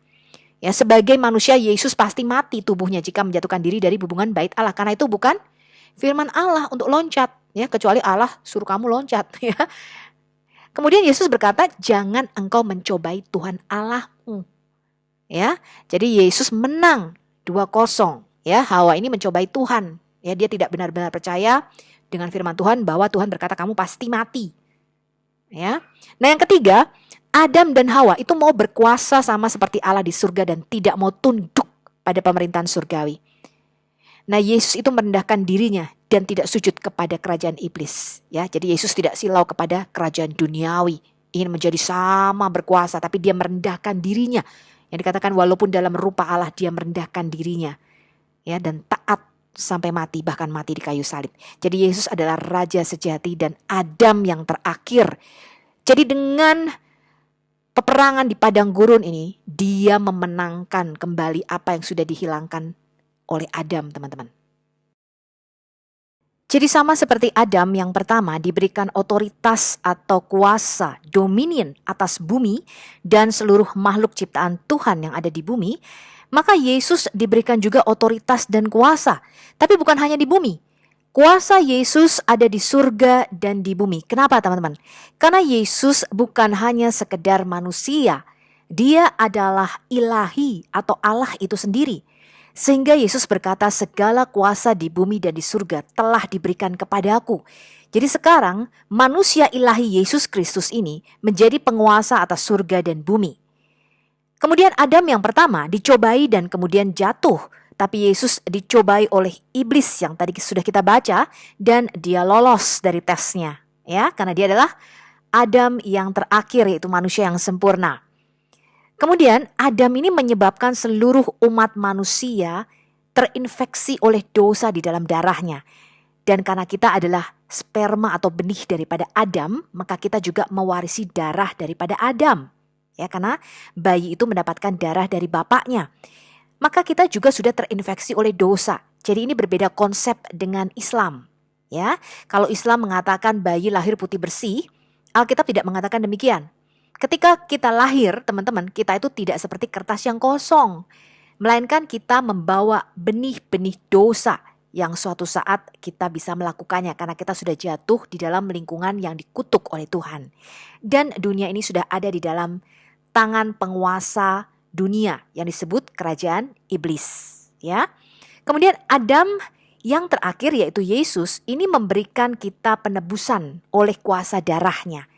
Ya, sebagai manusia Yesus pasti mati tubuhnya jika menjatuhkan diri dari hubungan bait Allah, karena itu bukan firman Allah untuk loncat, ya, kecuali Allah suruh kamu loncat, ya. Kemudian Yesus berkata, jangan engkau mencobai Tuhan Allahmu. Ya, jadi Yesus menang 2-0. Ya, Hawa ini mencobai Tuhan. Ya, dia tidak benar-benar percaya dengan firman Tuhan bahwa Tuhan berkata kamu pasti mati. Ya. Nah, yang ketiga, Adam dan Hawa itu mau berkuasa sama seperti Allah di surga dan tidak mau tunduk pada pemerintahan surgawi. Nah, Yesus itu merendahkan dirinya dan tidak sujud kepada kerajaan iblis. Ya, jadi Yesus tidak silau kepada kerajaan duniawi, ingin menjadi sama berkuasa, tapi dia merendahkan dirinya. Yang dikatakan walaupun dalam rupa Allah dia merendahkan dirinya, ya, dan taat sampai mati, bahkan mati di kayu salib. Jadi Yesus adalah raja sejati dan Adam yang terakhir. Jadi dengan peperangan di padang gurun ini, dia memenangkan kembali apa yang sudah dihilangkan oleh Adam, teman-teman. Jadi sama seperti Adam yang pertama diberikan otoritas atau kuasa, dominion atas bumi dan seluruh makhluk ciptaan Tuhan yang ada di bumi, maka Yesus diberikan juga otoritas dan kuasa. Tapi bukan hanya di bumi. Kuasa Yesus ada di surga dan di bumi. Kenapa, teman-teman? Karena Yesus bukan hanya sekedar manusia. Dia adalah ilahi atau Allah itu sendiri. Sehingga Yesus berkata segala kuasa di bumi dan di surga telah diberikan kepadaku. Jadi sekarang manusia ilahi Yesus Kristus ini menjadi penguasa atas surga dan bumi. Kemudian Adam yang pertama dicobai dan kemudian jatuh. Tapi Yesus dicobai oleh iblis yang tadi sudah kita baca dan dia lolos dari tesnya. Ya, karena dia adalah Adam yang terakhir, yaitu manusia yang sempurna. Kemudian Adam ini menyebabkan seluruh umat manusia terinfeksi oleh dosa di dalam darahnya. Dan karena kita adalah sperma atau benih daripada Adam, maka kita juga mewarisi darah daripada Adam. Ya, karena bayi itu mendapatkan darah dari bapaknya. Maka kita juga sudah terinfeksi oleh dosa. Jadi ini berbeda konsep dengan Islam. Ya, kalau Islam mengatakan bayi lahir putih bersih, Alkitab tidak mengatakan demikian. Ketika kita lahir, teman-teman, kita itu tidak seperti kertas yang kosong. Melainkan kita membawa benih-benih dosa yang suatu saat kita bisa melakukannya karena kita sudah jatuh di dalam lingkungan yang dikutuk oleh Tuhan. Dan dunia ini sudah ada di dalam tangan penguasa dunia yang disebut kerajaan iblis. Ya. Kemudian Adam yang terakhir yaitu Yesus ini memberikan kita penebusan oleh kuasa darahnya.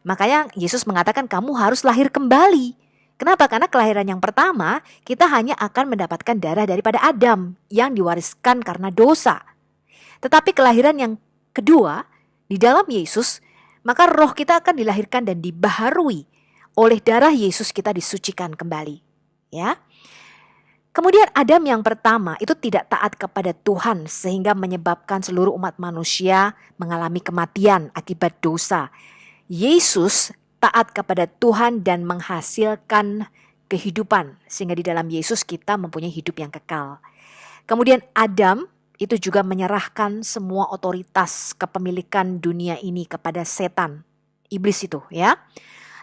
Makanya Yesus mengatakan kamu harus lahir kembali. Kenapa? Karena kelahiran yang pertama kita hanya akan mendapatkan darah daripada Adam yang diwariskan karena dosa. Tetapi kelahiran yang kedua di dalam Yesus, maka roh kita akan dilahirkan dan dibaharui. Oleh darah Yesus kita disucikan kembali. Ya. Kemudian Adam yang pertama itu tidak taat kepada Tuhan sehingga menyebabkan seluruh umat manusia mengalami kematian akibat dosa. Yesus taat kepada Tuhan dan menghasilkan kehidupan sehingga di dalam Yesus kita mempunyai hidup yang kekal. Kemudian Adam itu juga menyerahkan semua otoritas kepemilikan dunia ini kepada setan, iblis itu ya.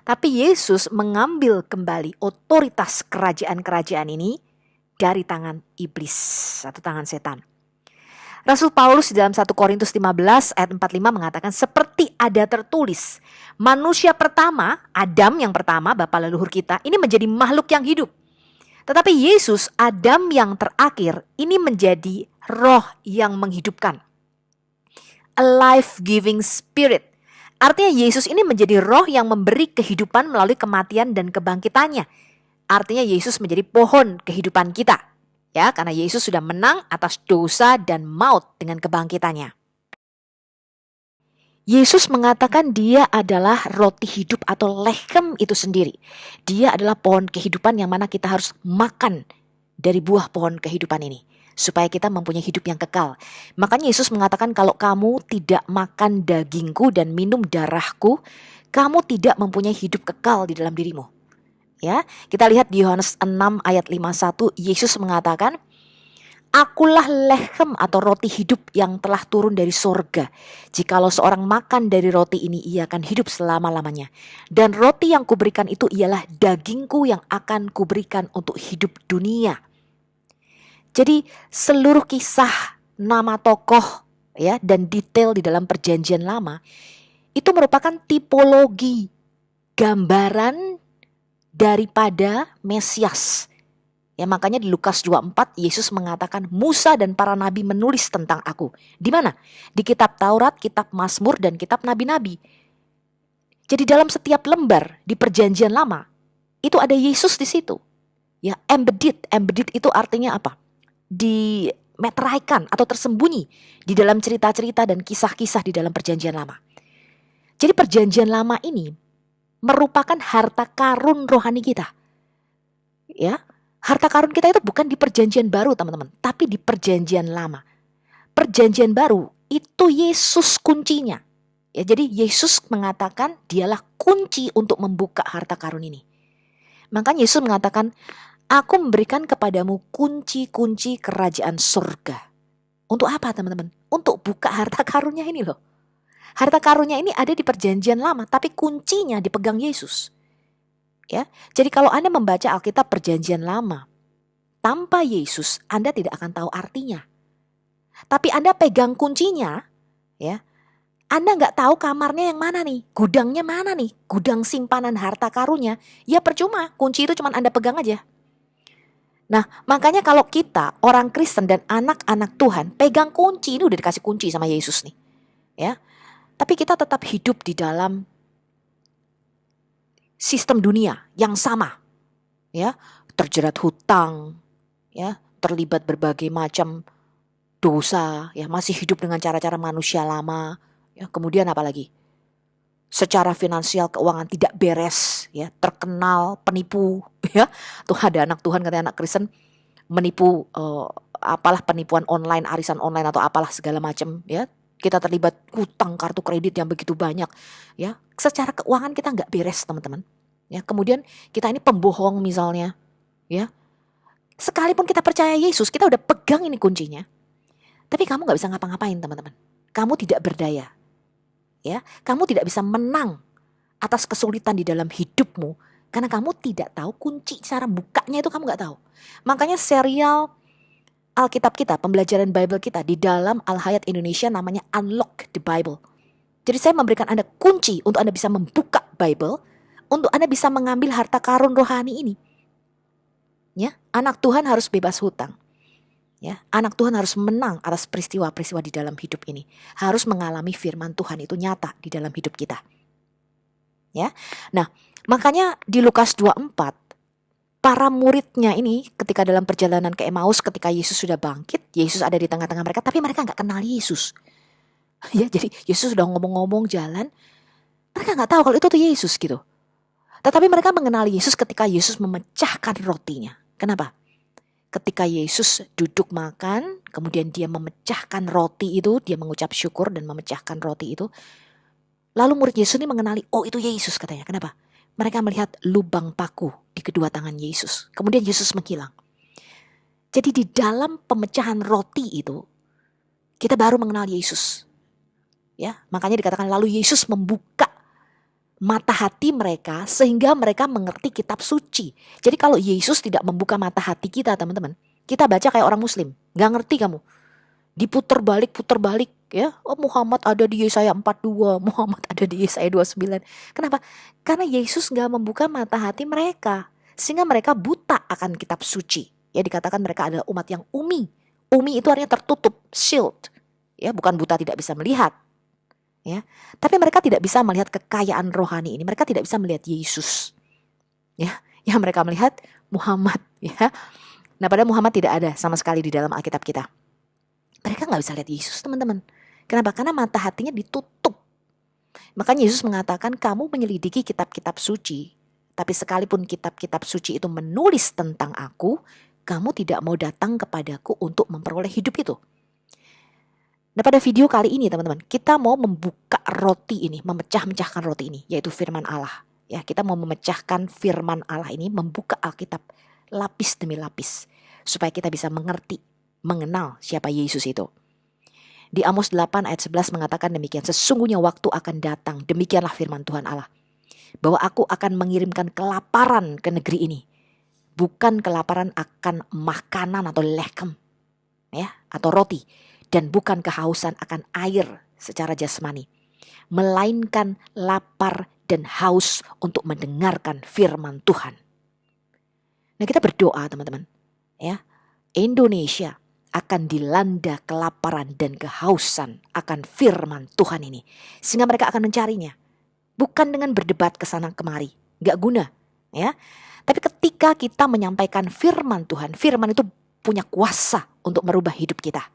Tapi Yesus mengambil kembali otoritas kerajaan-kerajaan ini dari tangan iblis atau tangan setan. Rasul Paulus di dalam 1 Korintus 15 ayat 45 mengatakan seperti ada tertulis, manusia pertama, Adam yang pertama, bapa leluhur kita, ini menjadi makhluk yang hidup. Tetapi Yesus, Adam yang terakhir, ini menjadi roh yang menghidupkan. A life-giving spirit. Artinya Yesus ini menjadi roh yang memberi kehidupan melalui kematian dan kebangkitannya. Artinya Yesus menjadi pohon kehidupan kita. Ya, karena Yesus sudah menang atas dosa dan maut dengan kebangkitannya. Yesus mengatakan dia adalah roti hidup atau lechem itu sendiri. Dia adalah pohon kehidupan yang mana kita harus makan dari buah pohon kehidupan ini. Supaya kita mempunyai hidup yang kekal. Makanya Yesus mengatakan kalau kamu tidak makan dagingku dan minum darahku, kamu tidak mempunyai hidup kekal di dalam dirimu. Ya, kita lihat di Yohanes 6 ayat 51, Yesus mengatakan, akulah lechem atau roti hidup yang telah turun dari sorga. Jikalau seorang makan dari roti ini, ia akan hidup selama-lamanya. Dan roti yang kuberikan itu ialah dagingku yang akan kuberikan untuk hidup dunia. Jadi seluruh kisah, nama tokoh ya dan detail di dalam perjanjian lama itu merupakan tipologi, gambaran daripada Mesias. Ya, makanya di Lukas 24 Yesus mengatakan Musa dan para nabi menulis tentang aku. Di mana? Di kitab Taurat, kitab Mazmur, dan kitab nabi-nabi. Jadi dalam setiap lembar di Perjanjian Lama itu ada Yesus di situ. Ya, embedded itu artinya apa? Dimeteraikan atau tersembunyi di dalam cerita-cerita dan kisah-kisah di dalam Perjanjian Lama. Jadi Perjanjian Lama ini merupakan harta karun rohani kita. Ya, harta karun kita itu bukan di Perjanjian Baru, teman-teman, tapi di Perjanjian Lama. Perjanjian Baru itu Yesus kuncinya. Ya, jadi Yesus mengatakan dialah kunci untuk membuka harta karun ini. Makanya Yesus mengatakan, aku memberikan kepadamu kunci-kunci kerajaan surga. Untuk apa, teman-teman? Untuk buka harta karunnya ini loh. Harta karunnya ini ada di Perjanjian Lama, tapi kuncinya dipegang Yesus. Ya, jadi kalau Anda membaca Alkitab Perjanjian Lama tanpa Yesus, Anda tidak akan tahu artinya. Tapi Anda pegang kuncinya, ya, Anda nggak tahu kamarnya yang mana nih, gudangnya mana nih, gudang simpanan harta karunnya, ya percuma, kunci itu cuma Anda pegang aja. Nah, makanya kalau kita orang Kristen dan anak-anak Tuhan pegang kunci, ini udah dikasih kunci sama Yesus nih, ya. Tapi kita tetap hidup di dalam sistem dunia yang sama, ya, terjerat hutang, ya, terlibat berbagai macam dosa, ya, masih hidup dengan cara-cara manusia lama, ya, kemudian apa lagi? Secara finansial keuangan tidak beres, ya, terkenal penipu, ya. Tuh ada anak Tuhan katanya anak Kristen menipu apalah penipuan online, arisan online atau apalah segala macam, ya. Kita terlibat hutang kartu kredit yang begitu banyak, ya. Secara keuangan kita nggak beres, teman-teman. Ya, kemudian kita ini pembohong misalnya, ya. Sekalipun kita percaya Yesus, kita udah pegang ini kuncinya. Tapi kamu nggak bisa ngapa-ngapain, teman-teman. Kamu tidak berdaya, ya. Kamu tidak bisa menang atas kesulitan di dalam hidupmu karena kamu tidak tahu kunci cara bukanya itu, kamu nggak tahu. Makanya serial Alkitab kita, pembelajaran Bible kita di dalam Al-Hayat Indonesia namanya Unlock the Bible. Jadi saya memberikan Anda kunci untuk Anda bisa membuka Bible, untuk Anda bisa mengambil harta karun rohani ini. Ya, anak Tuhan harus bebas hutang. Ya, anak Tuhan harus menang atas peristiwa-peristiwa di dalam hidup ini. Harus mengalami firman Tuhan itu nyata di dalam hidup kita. Ya. Nah, makanya di Lukas 24 para muridnya ini ketika dalam perjalanan ke Emmaus, ketika Yesus sudah bangkit, Yesus ada di tengah-tengah mereka, tapi mereka nggak kenal Yesus. Ya, jadi Yesus sudah ngomong-ngomong jalan, mereka nggak tahu kalau itu tuh Yesus gitu. Tetapi mereka mengenali Yesus ketika Yesus memecahkan rotinya. Kenapa? Ketika Yesus duduk makan, kemudian dia memecahkan roti itu, dia mengucap syukur dan memecahkan roti itu. Lalu murid Yesus ini mengenali, oh itu Yesus katanya. Kenapa? Mereka melihat lubang paku di kedua tangan Yesus. Kemudian Yesus menghilang. Jadi di dalam pemecahan roti itu, kita baru mengenal Yesus. Ya, makanya dikatakan lalu Yesus membuka mata hati mereka sehingga mereka mengerti kitab suci. Jadi kalau Yesus tidak membuka mata hati kita, teman-teman, kita baca kayak orang Muslim, nggak ngerti kamu. Diputer balik, ya. Oh, Muhammad ada di Yesaya 42, Muhammad ada di Yesaya 29. Kenapa? Karena Yesus nggak membuka mata hati mereka, sehingga mereka buta akan kitab suci. Ya, dikatakan mereka adalah umat yang umi. Umi itu artinya tertutup, shield. Ya, bukan buta tidak bisa melihat. Ya, tapi mereka tidak bisa melihat kekayaan rohani ini. Mereka tidak bisa melihat Yesus. Ya, yang mereka melihat Muhammad. Ya, nah padahal Muhammad tidak ada sama sekali di dalam Alkitab kita. Mereka nggak bisa lihat Yesus, teman-teman. Kenapa? Karena mata hatinya ditutup. Makanya Yesus mengatakan kamu menyelidiki kitab-kitab suci, tapi sekalipun kitab-kitab suci itu menulis tentang aku, kamu tidak mau datang kepadaku untuk memperoleh hidup itu. Nah, pada video kali ini teman-teman, kita mau membuka roti ini, memecah-mecahkan roti ini, yaitu firman Allah. Ya, kita mau memecahkan firman Allah ini, membuka Alkitab lapis demi lapis, supaya kita bisa mengerti, mengenal siapa Yesus itu. Di Amos 8 ayat 11 mengatakan demikian, sesungguhnya waktu akan datang, demikianlah firman Tuhan Allah, bahwa aku akan mengirimkan kelaparan ke negeri ini, bukan kelaparan akan makanan atau lechem, ya, atau roti, dan bukan kehausan akan air secara jasmani, melainkan lapar dan haus untuk mendengarkan firman Tuhan. Nah, kita berdoa teman-teman, ya, Indonesia akan dilanda kelaparan dan kehausan akan firman Tuhan ini. Sehingga mereka akan mencarinya. Bukan dengan berdebat ke sana kemari. Gak guna. Ya. Tapi ketika kita menyampaikan firman Tuhan, firman itu punya kuasa untuk merubah hidup kita.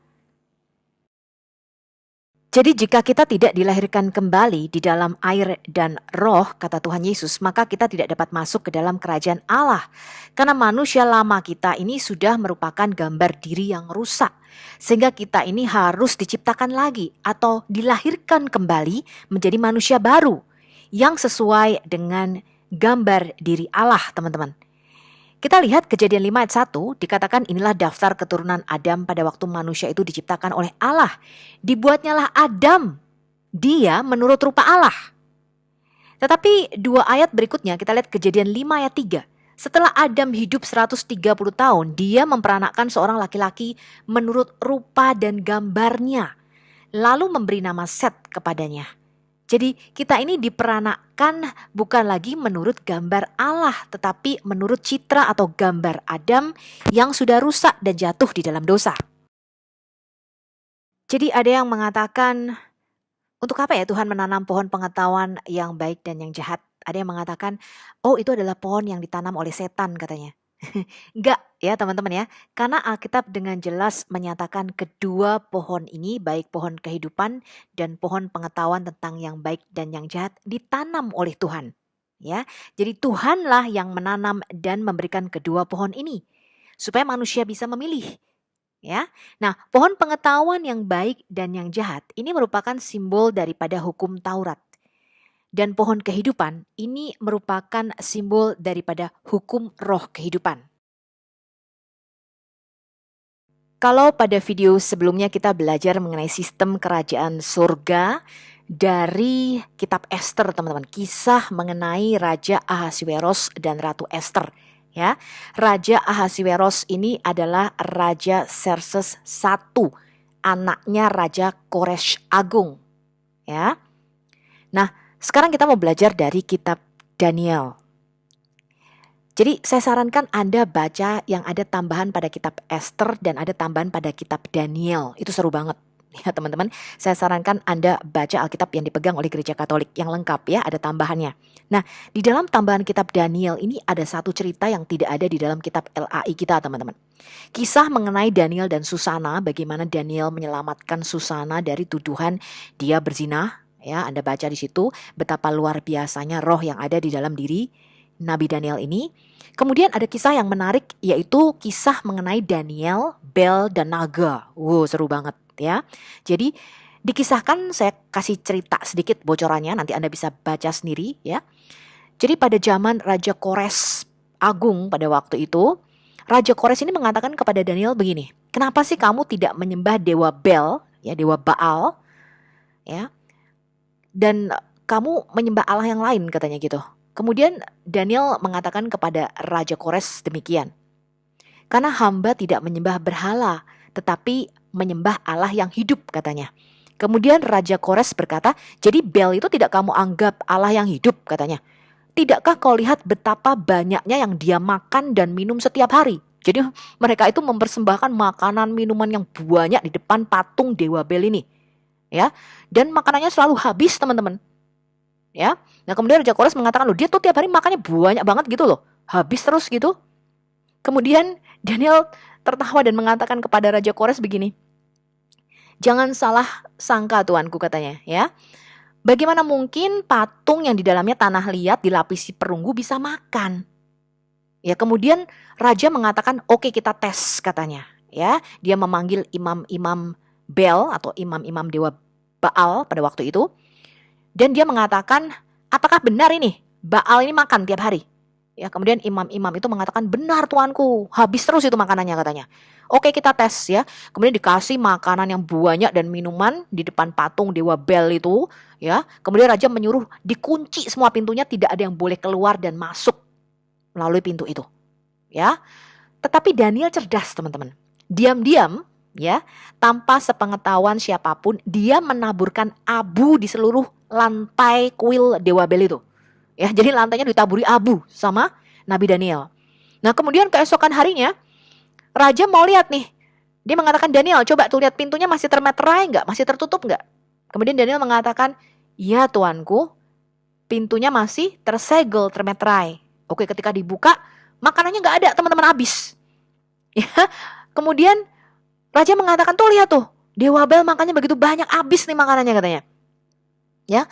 Jadi jika kita tidak dilahirkan kembali di dalam air dan roh, kata Tuhan Yesus, maka kita tidak dapat masuk ke dalam kerajaan Allah. Karena manusia lama kita ini sudah merupakan gambar diri yang rusak. Sehingga kita ini harus diciptakan lagi atau dilahirkan kembali menjadi manusia baru yang sesuai dengan gambar diri Allah, teman-teman. Kita lihat Kejadian 5 ayat 1 dikatakan inilah daftar keturunan Adam pada waktu manusia itu diciptakan oleh Allah. Dibuatnyalah Adam, dia menurut rupa Allah. Tetapi 2 ayat berikutnya kita lihat Kejadian 5 ayat 3. Setelah Adam hidup 130 tahun, dia memperanakkan seorang laki-laki menurut rupa dan gambarnya. Lalu memberi nama Set kepadanya. Jadi kita ini diperanakkan bukan lagi menurut gambar Allah, tetapi menurut citra atau gambar Adam yang sudah rusak dan jatuh di dalam dosa. Jadi ada yang mengatakan, untuk apa ya Tuhan menanam pohon pengetahuan yang baik dan yang jahat? Ada yang mengatakan, oh itu adalah pohon yang ditanam oleh setan katanya. Enggak ya teman-teman ya, karena Alkitab dengan jelas menyatakan kedua pohon ini, baik pohon kehidupan dan pohon pengetahuan tentang yang baik dan yang jahat, ditanam oleh Tuhan. Ya, jadi Tuhanlah yang menanam dan memberikan kedua pohon ini supaya manusia bisa memilih. Ya, nah pohon pengetahuan yang baik dan yang jahat ini merupakan simbol daripada hukum Taurat. Dan pohon kehidupan ini merupakan simbol daripada hukum roh kehidupan. Kalau pada video sebelumnya kita belajar mengenai sistem kerajaan surga dari kitab Ester, teman-teman. Kisah mengenai Raja Ahasiweros dan Ratu Ester. Ya, Raja Ahasiweros ini adalah Raja Xerxes I, anaknya Raja Kores Agung. Ya, nah sekarang kita mau belajar dari kitab Daniel. Jadi saya sarankan Anda baca yang ada tambahan pada kitab Ester dan ada tambahan pada kitab Daniel. Itu seru banget ya teman-teman. Saya sarankan Anda baca Alkitab yang dipegang oleh Gereja Katolik yang lengkap ya, ada tambahannya. Nah, di dalam tambahan kitab Daniel ini ada satu cerita yang tidak ada di dalam kitab LAI kita, teman-teman. Kisah mengenai Daniel dan Susana, bagaimana Daniel menyelamatkan Susana dari tuduhan dia berzina. Ya, Anda baca di situ betapa luar biasanya roh yang ada di dalam diri Nabi Daniel ini. Kemudian ada kisah yang menarik, yaitu kisah mengenai Daniel, Bel, dan naga. Wow, seru banget ya. Jadi dikisahkan, saya kasih cerita sedikit bocorannya, nanti Anda bisa baca sendiri ya. Jadi pada zaman Raja Kores Agung pada waktu itu, Raja Kores ini mengatakan kepada Daniel begini, kenapa sih kamu tidak menyembah dewa Bel, ya dewa Baal, ya, dan kamu menyembah Allah yang lain katanya gitu. Kemudian Daniel mengatakan kepada Raja Kores demikian. Karena hamba tidak menyembah berhala, tetapi menyembah Allah yang hidup katanya. Kemudian Raja Kores berkata, jadi Bel itu tidak kamu anggap Allah yang hidup katanya. Tidakkah kau lihat betapa banyaknya yang dia makan dan minum setiap hari? Jadi mereka itu mempersembahkan makanan minuman yang banyak di depan patung dewa Bel ini. Ya, dan makanannya selalu habis teman-teman. Ya, nah kemudian Raja Kores mengatakan loh dia tuh tiap hari makannya banyak banget gitu loh, habis terus gitu. Kemudian Daniel tertawa dan mengatakan kepada Raja Kores begini, jangan salah sangka tuanku katanya ya. Bagaimana mungkin patung yang di dalamnya tanah liat dilapisi perunggu bisa makan? Ya kemudian Raja mengatakan oke, kita tes katanya. Ya, dia memanggil imam-imam Bel atau imam-imam dewa Baal pada waktu itu. Dan dia mengatakan, apakah benar ini? Baal ini makan tiap hari. Ya, kemudian imam-imam itu mengatakan, benar tuanku, habis terus itu makanannya katanya. Oke, kita tes ya. Kemudian dikasih makanan yang banyak dan minuman di depan patung dewa Bel itu. Ya, kemudian Raja menyuruh dikunci semua pintunya, tidak ada yang boleh keluar dan masuk melalui pintu itu. Ya, tetapi Daniel cerdas teman-teman. Diam-diam ya, tanpa sepengetahuan siapapun, dia menaburkan abu di seluruh lantai kuil dewa Bel itu. Ya, jadi lantainya ditaburi abu sama Nabi Daniel. Nah, kemudian keesokan harinya raja mau lihat nih. Dia mengatakan, Daniel, coba tuh lihat pintunya masih termeterai nggak? Masih tertutup nggak? Kemudian Daniel mengatakan, iya tuanku, pintunya masih tersegel, termeterai. Oke, ketika dibuka, makanannya nggak ada, teman-teman, habis. Ya, kemudian raja mengatakan, tuh lihat tuh, Dewa Bel makannya begitu banyak, habis nih makanannya katanya. Ya,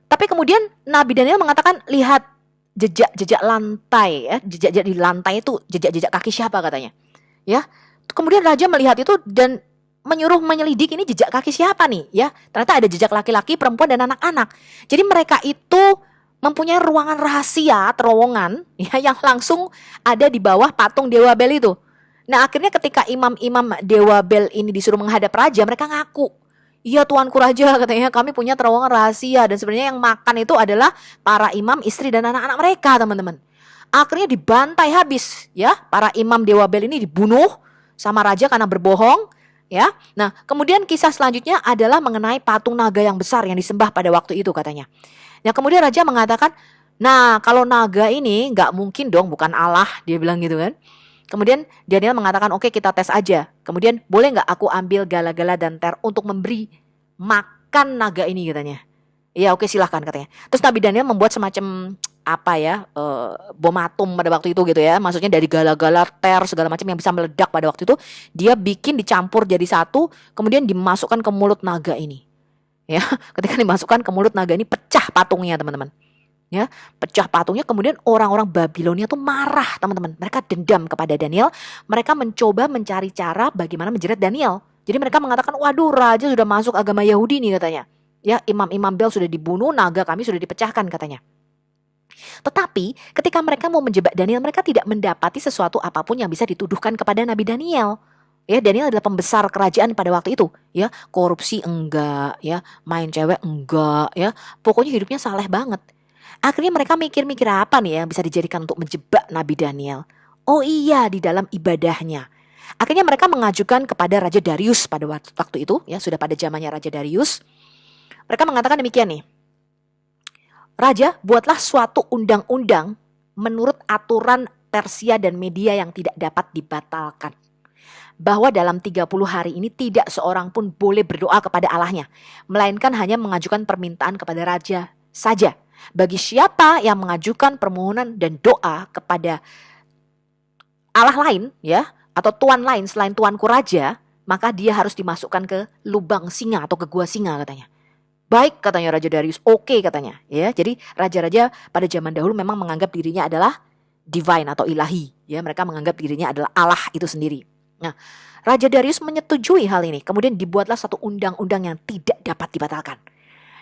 tapi kemudian Nabi Daniel mengatakan, lihat jejak-jejak lantai, ya, jejak-jejak di lantai itu jejak-jejak kaki siapa katanya. Ya, kemudian raja melihat itu dan menyuruh menyelidik, ini jejak kaki siapa nih, ya. Ternyata ada jejak laki-laki, perempuan, dan anak-anak. Jadi mereka itu mempunyai ruangan rahasia, terowongan, ya, yang langsung ada di bawah patung Dewa Bel itu. Nah, akhirnya ketika imam-imam Dewa Bel ini disuruh menghadap raja, mereka ngaku, iya tuanku raja, katanya, kami punya terowongan rahasia, dan sebenarnya yang makan itu adalah para imam, istri, dan anak-anak mereka, teman-teman. Akhirnya dibantai habis, ya, para imam Dewa Bel ini dibunuh sama raja karena berbohong, ya. Nah, kemudian kisah selanjutnya adalah mengenai patung naga yang besar yang disembah pada waktu itu katanya. Nah, kemudian raja mengatakan, nah kalau naga ini nggak mungkin dong, bukan Allah, dia bilang gitu kan. Kemudian Daniel mengatakan, oke, kita tes aja. Kemudian boleh nggak aku ambil gala-gala dan ter untuk memberi makan naga ini katanya. Iya, oke, silahkan katanya. Terus Nabi Daniel membuat semacam apa ya, bom atom pada waktu itu gitu ya. Maksudnya dari gala-gala, ter, segala macam yang bisa meledak pada waktu itu, dia bikin dicampur jadi satu, kemudian dimasukkan ke mulut naga ini. Ya, ketika dimasukkan ke mulut naga ini, pecah patungnya, teman-teman. Ya, pecah patungnya, kemudian orang-orang Babilonia tuh marah, teman-teman. Mereka dendam kepada Daniel. Mereka mencoba mencari cara bagaimana menjerat Daniel. Jadi mereka mengatakan, waduh, raja sudah masuk agama Yahudi nih katanya. Ya, imam-imam Bel sudah dibunuh, naga kami sudah dipecahkan katanya. Tetapi ketika mereka mau menjebak Daniel, mereka tidak mendapati sesuatu apapun yang bisa dituduhkan kepada Nabi Daniel. Ya, Daniel adalah pembesar kerajaan pada waktu itu, ya. Korupsi enggak, ya, main cewek enggak, ya. Pokoknya hidupnya saleh banget. Akhirnya mereka mikir-mikir apa nih yang bisa dijadikan untuk menjebak Nabi Daniel. Oh iya, di dalam ibadahnya. Akhirnya mereka mengajukan kepada Raja Darius pada waktu itu, ya, sudah pada zamannya Raja Darius. Mereka mengatakan demikian nih. Raja, buatlah suatu undang-undang menurut aturan Persia dan Media yang tidak dapat dibatalkan. Bahwa dalam 30 hari ini tidak seorang pun boleh berdoa kepada Allahnya, melainkan hanya mengajukan permintaan kepada raja saja. Bagi siapa yang mengajukan permohonan dan doa kepada Allah lain, ya, atau tuan lain selain tuanku raja, maka dia harus dimasukkan ke lubang singa atau ke gua singa katanya. Baik, katanya Raja Darius, oke katanya, ya. Jadi raja-raja pada zaman dahulu memang menganggap dirinya adalah divine atau ilahi, ya. Mereka menganggap dirinya adalah Allah itu sendiri. Nah, Raja Darius menyetujui hal ini. Kemudian dibuatlah satu undang-undang yang tidak dapat dibatalkan.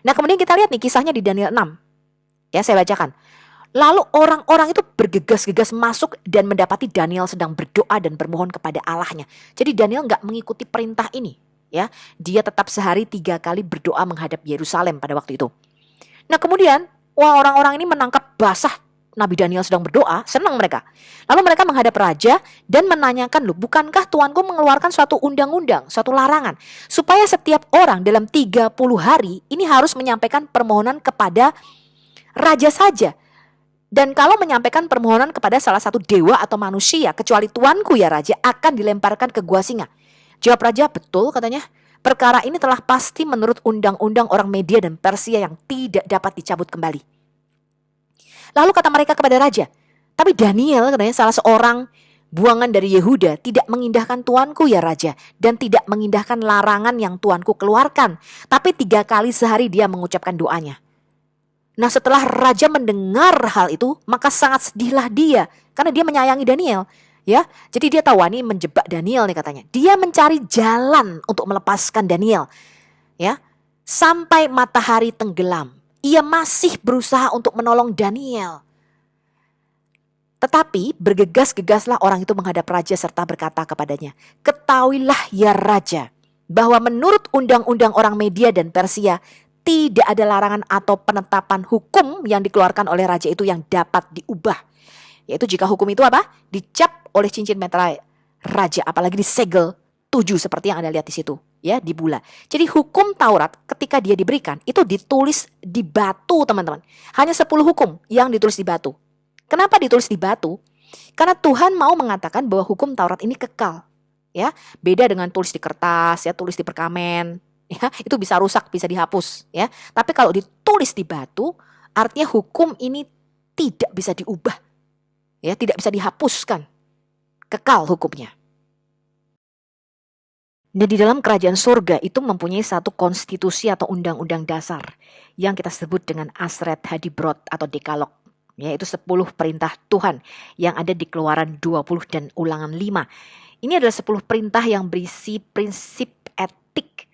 Nah, kemudian kita lihat nih kisahnya di Daniel 6. Ya, saya bacakan. Lalu orang-orang itu bergegas-gegas masuk dan mendapati Daniel sedang berdoa dan bermohon kepada Allahnya. Jadi Daniel nggak mengikuti perintah ini. Ya, dia tetap sehari 3 kali berdoa menghadap Yerusalem pada waktu itu. Nah, kemudian orang-orang ini menangkap basah Nabi Daniel sedang berdoa, senang mereka. Lalu mereka menghadap raja dan menanyakan, loh, bukankah tuanku mengeluarkan suatu undang-undang, suatu larangan, supaya setiap orang dalam 30 hari ini harus menyampaikan permohonan kepada raja saja. Dan kalau menyampaikan permohonan kepada salah satu dewa atau manusia, kecuali tuanku ya raja, akan dilemparkan ke gua singa. Jawab raja, betul katanya. Perkara ini telah pasti menurut undang-undang orang Media dan Persia yang tidak dapat dicabut kembali. Lalu kata mereka kepada raja, tapi Daniel katanya salah seorang buangan dari Yehuda tidak mengindahkan tuanku ya raja, dan tidak mengindahkan larangan yang tuanku keluarkan. Tapi 3 kali sehari dia mengucapkan doanya. Nah, setelah raja mendengar hal itu, maka sangat sedihlah dia karena dia menyayangi Daniel. Ya, jadi dia tahu ini menjebak Daniel nih katanya. Dia mencari jalan untuk melepaskan Daniel. Ya, sampai matahari tenggelam, ia masih berusaha untuk menolong Daniel. Tetapi bergegas-gegaslah orang itu menghadap raja serta berkata kepadanya, ketahuilah ya raja, bahwa menurut undang-undang orang Media dan Persia, tidak ada larangan atau penetapan hukum yang dikeluarkan oleh raja itu yang dapat diubah. Yaitu jika hukum itu apa? Dicap oleh cincin meterai raja, apalagi disegel 7 seperti yang Anda lihat di situ, ya, di bula. Jadi hukum Taurat ketika dia diberikan itu ditulis di batu, teman-teman. Hanya 10 hukum yang ditulis di batu. Kenapa ditulis di batu? Karena Tuhan mau mengatakan bahwa hukum Taurat ini kekal. Ya, beda dengan tulis di kertas, ya, tulis di perkamen, ya, itu bisa rusak, bisa dihapus, ya. Tapi kalau ditulis di batu, artinya hukum ini tidak bisa diubah, ya, tidak bisa dihapuskan, kekal hukumnya. Dan di dalam kerajaan surga itu mempunyai satu konstitusi atau undang-undang dasar yang kita sebut dengan Asret Hadibrot atau Dekalog, yaitu 10 perintah Tuhan yang ada di Keluaran 20 dan Ulangan 5. Ini adalah 10 perintah yang berisi prinsip etik,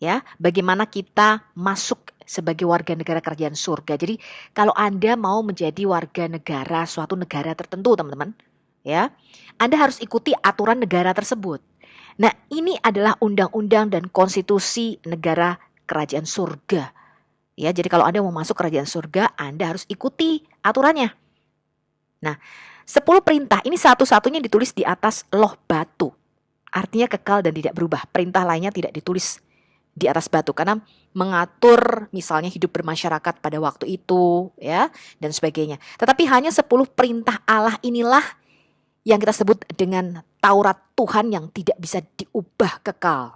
ya, bagaimana kita masuk sebagai warga negara kerajaan surga. Jadi kalau Anda mau menjadi warga negara suatu negara tertentu, teman-teman, ya, Anda harus ikuti aturan negara tersebut. Nah, ini adalah undang-undang dan konstitusi negara kerajaan surga. Ya, jadi kalau Anda mau masuk kerajaan surga, Anda harus ikuti aturannya. Nah, 10 perintah ini satu-satunya ditulis di atas loh batu. Artinya kekal dan tidak berubah. Perintah lainnya tidak ditulis di atas batu karena mengatur misalnya hidup bermasyarakat pada waktu itu, ya, dan sebagainya. Tetapi hanya 10 perintah Allah inilah yang kita sebut dengan Taurat Tuhan yang tidak bisa diubah, kekal.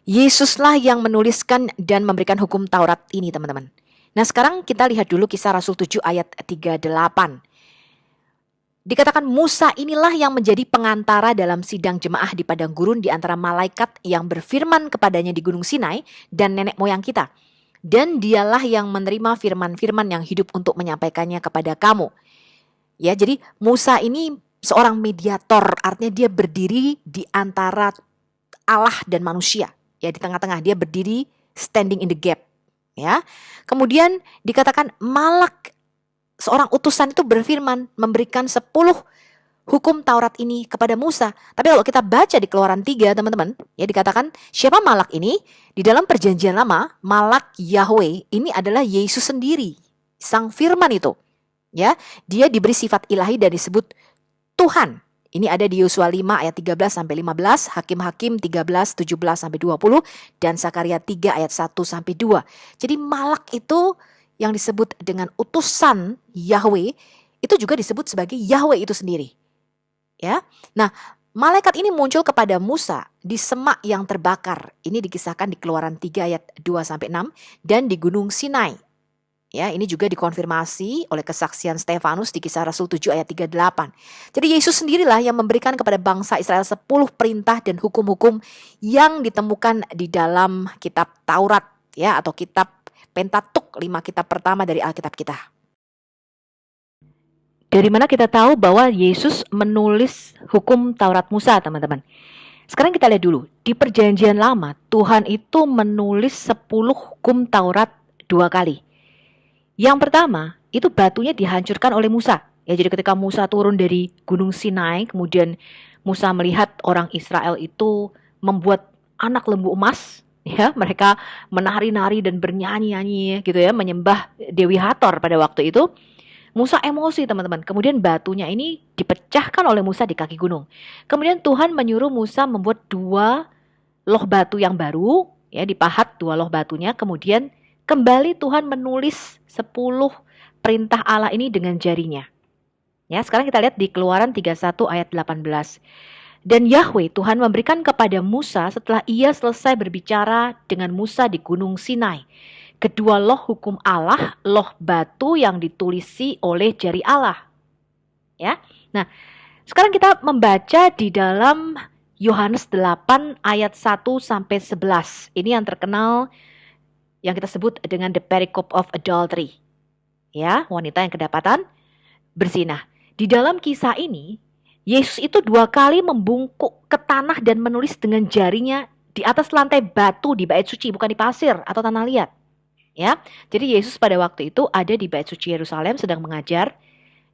Yesuslah yang menuliskan dan memberikan hukum Taurat ini, teman-teman. Nah, sekarang kita lihat dulu Kisah Rasul 7 ayat 38. Dikatakan Musa inilah yang menjadi pengantara dalam sidang jemaah di padang gurun di antara malaikat yang berfirman kepadanya di Gunung Sinai dan nenek moyang kita. Dan dialah yang menerima firman-firman yang hidup untuk menyampaikannya kepada kamu. Ya, jadi Musa ini seorang mediator, artinya dia berdiri di antara Allah dan manusia. Ya, di tengah-tengah dia berdiri standing in the gap. Ya. Kemudian dikatakan Malak, seorang utusan itu berfirman memberikan 10 hukum Taurat ini kepada Musa. Tapi kalau kita baca di Keluaran 3, teman-teman, ya, dikatakan siapa Malak ini? Di dalam perjanjian lama, Malak Yahweh ini adalah Yesus sendiri, sang firman itu. Ya, dia diberi sifat ilahi dan disebut Tuhan. Ini ada di Yosua 5 ayat 13 sampai 15, Hakim-Hakim 13 17 sampai 20 dan Sakaria 3 ayat 1 sampai 2. Jadi Malak itu yang disebut dengan utusan Yahweh itu juga disebut sebagai Yahweh itu sendiri. Ya. Nah, malaikat ini muncul kepada Musa di semak yang terbakar. Ini dikisahkan di Keluaran 3 ayat 2 sampai 6 dan di Gunung Sinai. Ya, ini juga dikonfirmasi oleh kesaksian Stefanus di Kisah Rasul 7 ayat 38. Jadi Yesus sendirilah yang memberikan kepada bangsa Israel 10 perintah dan hukum-hukum yang ditemukan di dalam kitab Taurat, ya, atau kitab Pentatuk, 5 kitab pertama dari Alkitab kita. Dari mana kita tahu bahwa Yesus menulis hukum Taurat Musa, teman-teman? Sekarang kita lihat dulu, di perjanjian lama Tuhan itu menulis 10 hukum Taurat 2 kali. Yang pertama, itu batunya dihancurkan oleh Musa. Ya, jadi ketika Musa turun dari Gunung Sinai, kemudian Musa melihat orang Israel itu membuat anak lembu emas, ya, mereka menari-nari dan bernyanyi-nyanyi gitu ya, menyembah Dewi Hathor pada waktu itu. Musa emosi, teman-teman. Kemudian batunya ini dipecahkan oleh Musa di kaki gunung. Kemudian Tuhan menyuruh Musa membuat 2 loh batu yang baru, ya, dipahat 2 loh batunya, kemudian kembali Tuhan menulis 10 perintah Allah ini dengan jarinya. Ya, sekarang kita lihat di Keluaran 31 ayat 18. Dan Yahweh Tuhan memberikan kepada Musa setelah ia selesai berbicara dengan Musa di Gunung Sinai kedua loh hukum Allah, loh batu yang ditulisi oleh jari Allah. Ya. Nah, sekarang kita membaca di dalam Yohanes 8 ayat 1 sampai 11. Ini yang terkenal yang kita sebut dengan the pericope of adultery. Ya, wanita yang kedapatan berzinah. Di dalam kisah ini, Yesus itu 2 kali membungkuk ke tanah dan menulis dengan jarinya di atas lantai batu di bait suci, bukan di pasir atau tanah liat. Ya, jadi Yesus pada waktu itu ada di bait suci Yerusalem sedang mengajar.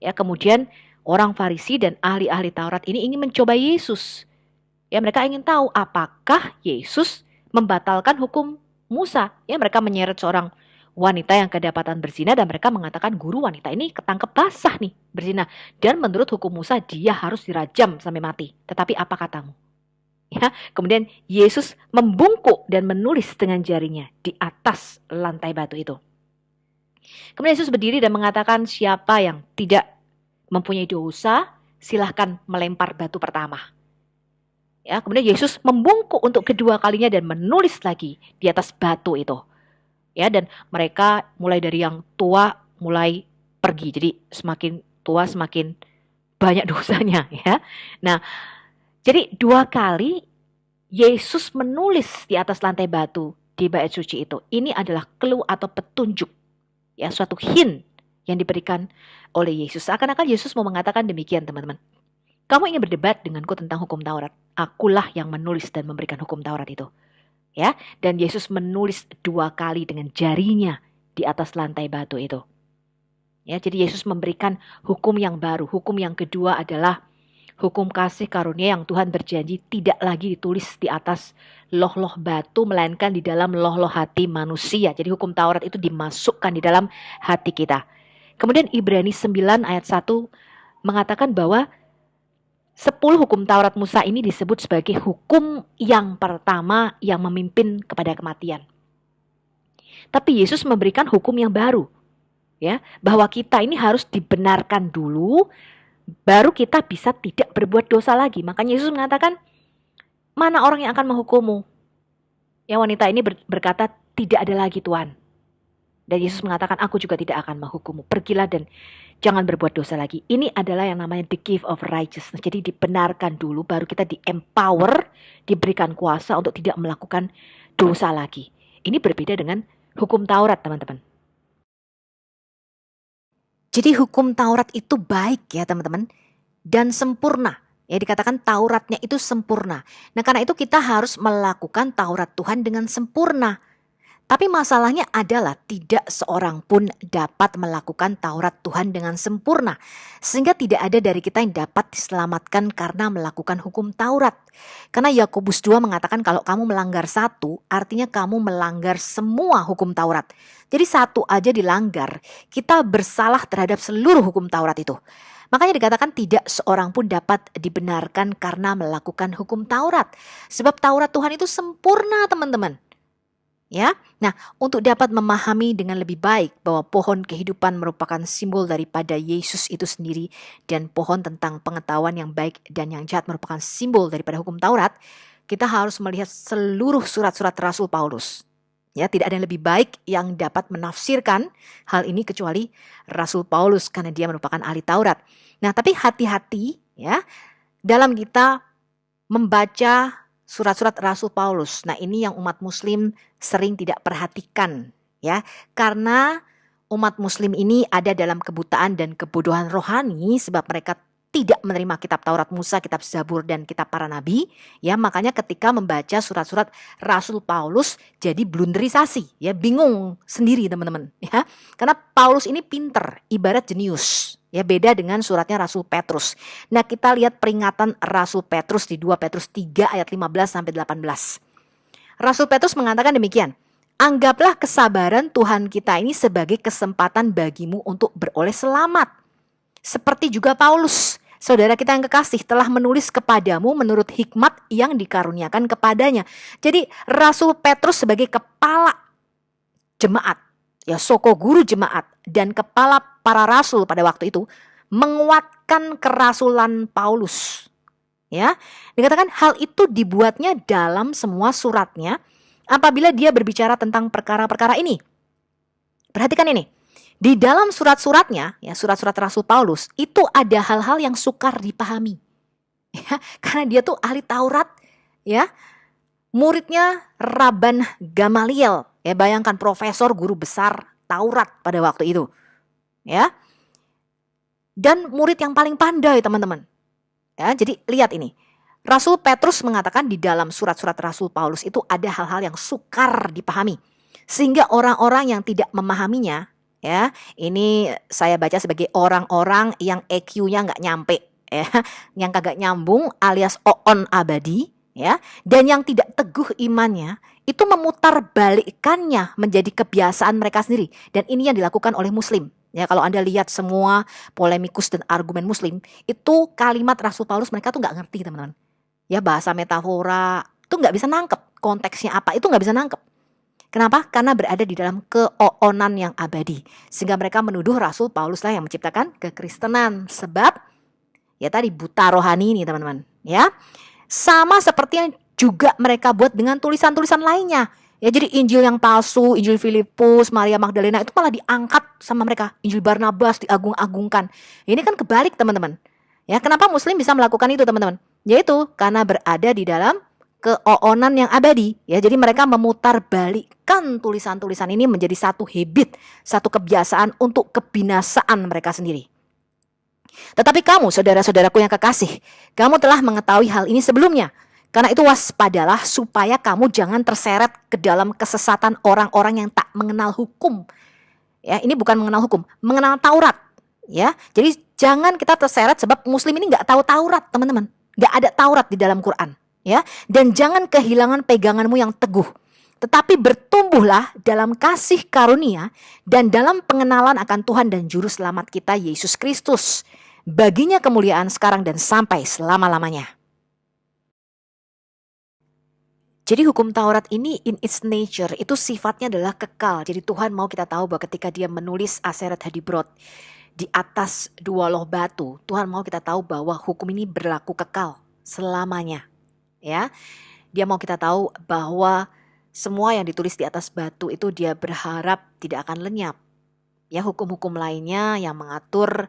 Ya, kemudian orang Farisi dan ahli-ahli Taurat ini ingin mencoba Yesus. Ya, mereka ingin tahu apakah Yesus membatalkan hukum Musa. Ya, mereka menyeret seorang wanita yang kedapatan berzina dan mereka mengatakan, guru, wanita ini ketangkep basah nih berzina. Dan menurut hukum Musa dia harus dirajam sampai mati. Tetapi apa katamu? Ya, kemudian Yesus membungkuk dan menulis dengan jarinya di atas lantai batu itu. Kemudian Yesus berdiri dan mengatakan, siapa yang tidak mempunyai dosa, silahkan melempar batu pertama. Ya, kemudian Yesus membungkuk untuk kedua kalinya dan menulis lagi di atas batu itu. Ya, dan mereka mulai dari yang tua mulai pergi. Jadi semakin tua semakin banyak dosanya, ya. Nah, jadi 2 kali Yesus menulis di atas lantai batu di bait suci itu. Ini adalah clue atau petunjuk, ya, suatu hint yang diberikan oleh Yesus. Seakan-akan Yesus mau mengatakan demikian, teman-teman. Kamu ingin berdebat denganku tentang hukum Taurat. Akulah yang menulis dan memberikan hukum Taurat itu. Ya, dan Yesus menulis 2 kali dengan jarinya di atas lantai batu itu. Ya, jadi Yesus memberikan hukum yang baru. Hukum yang kedua adalah hukum kasih karunia yang Tuhan berjanji tidak lagi ditulis di atas loh-loh batu, melainkan di dalam loh-loh hati manusia. Jadi hukum Taurat itu dimasukkan di dalam hati kita. Kemudian Ibrani 9 ayat 1 mengatakan bahwa 10 hukum Taurat Musa ini disebut sebagai hukum yang pertama yang memimpin kepada kematian. Tapi Yesus memberikan hukum yang baru, ya, bahwa kita ini harus dibenarkan dulu, baru kita bisa tidak berbuat dosa lagi. Makanya Yesus mengatakan, mana orang yang akan menghukummu? Ya, wanita ini berkata, tidak ada lagi Tuhan. Dan Yesus mengatakan, aku juga tidak akan menghukummu. Pergilah dan jangan berbuat dosa lagi. Ini adalah yang namanya the gift of righteousness. Jadi dibenarkan dulu, baru kita di-empower, diberikan kuasa untuk tidak melakukan dosa lagi. Ini berbeda dengan hukum Taurat, teman-teman. Jadi hukum Taurat itu baik ya, teman-teman, dan sempurna. Ya, dikatakan Tauratnya itu sempurna. Nah, karena itu kita harus melakukan Taurat Tuhan dengan sempurna. Tapi masalahnya adalah tidak seorang pun dapat melakukan Taurat Tuhan dengan sempurna. Sehingga tidak ada dari kita yang dapat diselamatkan karena melakukan hukum Taurat. Karena Yakobus 2 mengatakan kalau kamu melanggar satu, artinya kamu melanggar semua hukum Taurat. Jadi satu aja dilanggar, kita bersalah terhadap seluruh hukum Taurat itu. Makanya dikatakan tidak seorang pun dapat dibenarkan karena melakukan hukum Taurat. Sebab Taurat Tuhan itu sempurna, teman-teman. Ya, nah, untuk dapat memahami dengan lebih baik bahwa pohon kehidupan merupakan simbol daripada Yesus itu sendiri dan pohon tentang pengetahuan yang baik dan yang jahat merupakan simbol daripada hukum Taurat, kita harus melihat seluruh surat-surat Rasul Paulus. Ya, tidak ada yang lebih baik yang dapat menafsirkan hal ini kecuali Rasul Paulus karena dia merupakan ahli Taurat. Nah, tapi hati-hati ya dalam kita membaca surat-surat Rasul Paulus. Nah, ini yang umat muslim sering tidak perhatikan ya. Karena umat muslim ini ada dalam kebutaan dan kebodohan rohani sebab mereka tidak menerima kitab Taurat Musa, kitab Zabur dan kitab para nabi. Ya, makanya ketika membaca surat-surat Rasul Paulus jadi blunderisasi, ya, bingung sendiri teman-teman ya. Karena Paulus ini pinter, ibarat jenius. Ya, beda dengan suratnya Rasul Petrus. Nah, kita lihat peringatan Rasul Petrus di 2 Petrus 3 ayat 15 sampai 18. Rasul Petrus mengatakan demikian, anggaplah kesabaran Tuhan kita ini sebagai kesempatan bagimu untuk beroleh selamat. Seperti juga Paulus, saudara kita yang kekasih, telah menulis kepadamu menurut hikmat yang dikaruniakan kepadanya. Jadi Rasul Petrus sebagai kepala jemaat, ya, soko guru jemaat dan kepala para rasul pada waktu itu menguatkan kerasulan Paulus. Ya, dikatakan hal itu dibuatnya dalam semua suratnya apabila dia berbicara tentang perkara-perkara ini. Perhatikan ini. Di dalam surat-suratnya, ya, surat-surat Rasul Paulus itu ada hal-hal yang sukar dipahami. Ya, karena dia tuh ahli Taurat, ya. Muridnya Rabban Gamaliel, ya, bayangkan profesor guru besar Taurat pada waktu itu. Ya. Dan murid yang paling pandai, teman-teman. Ya, jadi lihat ini. Rasul Petrus mengatakan di dalam surat-surat Rasul Paulus itu ada hal-hal yang sukar dipahami. Sehingga orang-orang yang tidak memahaminya, ya, ini saya baca sebagai orang-orang yang EQ-nya nggak nyampe, ya, yang kagak nyambung alias oon abadi, ya, dan yang tidak teguh imannya, itu memutarbalikkannya menjadi kebiasaan mereka sendiri. Dan ini yang dilakukan oleh Muslim. Ya, kalau Anda lihat semua polemikus dan argumen Muslim, itu kalimat Rasul Paulus mereka tuh nggak ngerti, teman-teman. Ya, bahasa metafora tuh nggak bisa nangkep konteksnya apa, itu nggak bisa nangkep. Kenapa? Karena berada di dalam keoonan yang abadi. Sehingga mereka menuduh Rasul Paulus lah yang menciptakan kekristenan. Sebab ya tadi buta rohani ini teman-teman. Ya, sama seperti yang juga mereka buat dengan tulisan-tulisan lainnya. Ya, jadi Injil yang palsu, Injil Filipus, Maria Magdalena itu malah diangkat sama mereka. Injil Barnabas diagung-agungkan. Ini kan kebalik teman-teman. Ya, kenapa Muslim bisa melakukan itu teman-teman? Yaitu karena berada di dalam keoonan yang abadi. Ya, jadi mereka memutarbalikkan tulisan-tulisan ini menjadi satu habit, satu kebiasaan untuk kebinasaan mereka sendiri. Tetapi kamu, saudara-saudaraku yang kekasih, kamu telah mengetahui hal ini sebelumnya. Karena itu waspadalah supaya kamu jangan terseret ke dalam kesesatan orang-orang yang tak mengenal hukum. Ya, ini bukan mengenal hukum, mengenal Taurat. Ya, jadi jangan kita terseret sebab Muslim ini nggak tahu Taurat, teman-teman. Nggak ada Taurat di dalam Quran. Ya, dan jangan kehilangan peganganmu yang teguh. Tetapi bertumbuhlah dalam kasih karunia dan dalam pengenalan akan Tuhan dan Juru Selamat kita Yesus Kristus. Baginya kemuliaan sekarang dan sampai selama-lamanya. Jadi hukum Taurat ini in its nature itu sifatnya adalah kekal. Jadi Tuhan mau kita tahu bahwa ketika dia menulis Aseret Hadibrot di atas dua loh batu, Tuhan mau kita tahu bahwa hukum ini berlaku kekal selamanya. Ya, dia mau kita tahu bahwa semua yang ditulis di atas batu itu dia berharap tidak akan lenyap. Ya, hukum-hukum lainnya yang mengatur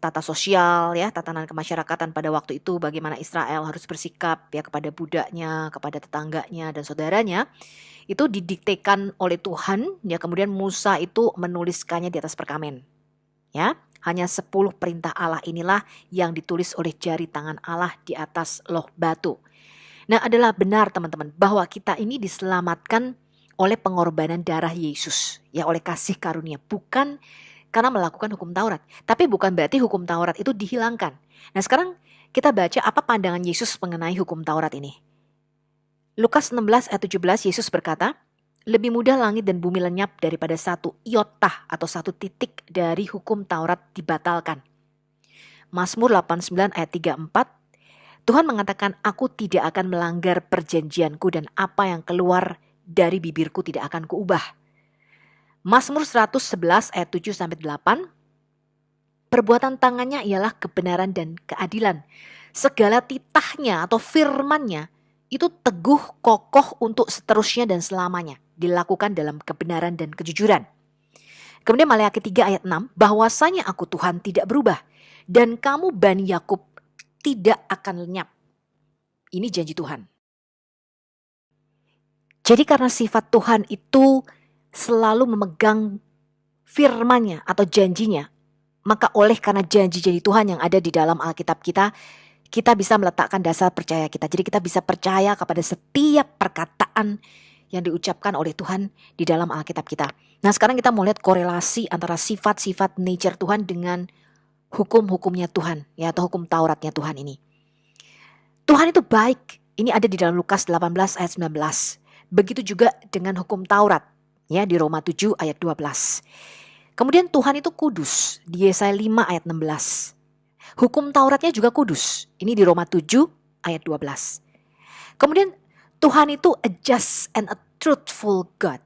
tata sosial, ya, tatanan kemasyarakatan pada waktu itu, bagaimana Israel harus bersikap ya kepada budaknya, kepada tetangganya dan saudaranya, itu didiktekan oleh Tuhan. Ya, kemudian Musa itu menuliskannya di atas perkamen. Ya, hanya 10 perintah Allah inilah yang ditulis oleh jari tangan Allah di atas loh batu. Nah, adalah benar teman-teman bahwa kita ini diselamatkan oleh pengorbanan darah Yesus, ya, oleh kasih karunia, bukan karena melakukan hukum Taurat. Tapi bukan berarti hukum Taurat itu dihilangkan. Nah, sekarang kita baca apa pandangan Yesus mengenai hukum Taurat ini. Lukas 16 ayat 17 Yesus berkata, lebih mudah langit dan bumi lenyap daripada satu iota atau satu titik dari hukum Taurat dibatalkan. Mazmur 89 ayat 34, Tuhan mengatakan, aku tidak akan melanggar perjanjianku dan apa yang keluar dari bibirku tidak akan kuubah. Mazmur 111 ayat 7-8, perbuatan tangannya ialah kebenaran dan keadilan. Segala titahnya atau firmannya itu teguh kokoh untuk seterusnya dan selamanya. Dilakukan dalam kebenaran dan kejujuran. Kemudian Maleakhi 3 ayat 6, bahwasanya aku Tuhan tidak berubah dan kamu Bani Yakub tidak akan lenyap. Ini janji Tuhan. Jadi karena sifat Tuhan itu selalu memegang firman-Nya atau janjinya, maka oleh karena janji-janji Tuhan yang ada di dalam Alkitab kita, kita bisa meletakkan dasar percaya kita. Jadi kita bisa percaya kepada setiap perkataan yang diucapkan oleh Tuhan di dalam Alkitab kita. Nah, sekarang kita mau lihat korelasi antara sifat-sifat nature Tuhan dengan hukum-hukumnya Tuhan, ya, atau hukum Tauratnya Tuhan ini. Tuhan itu baik. Ini ada di dalam Lukas 18 ayat 19. Begitu juga dengan hukum Taurat, ya, di Roma 7 ayat 12. Kemudian Tuhan itu kudus di Yesaya 5 ayat 16. Hukum Tauratnya juga kudus. Ini di Roma 7 ayat 12. Kemudian Tuhan itu a just and a truthful God,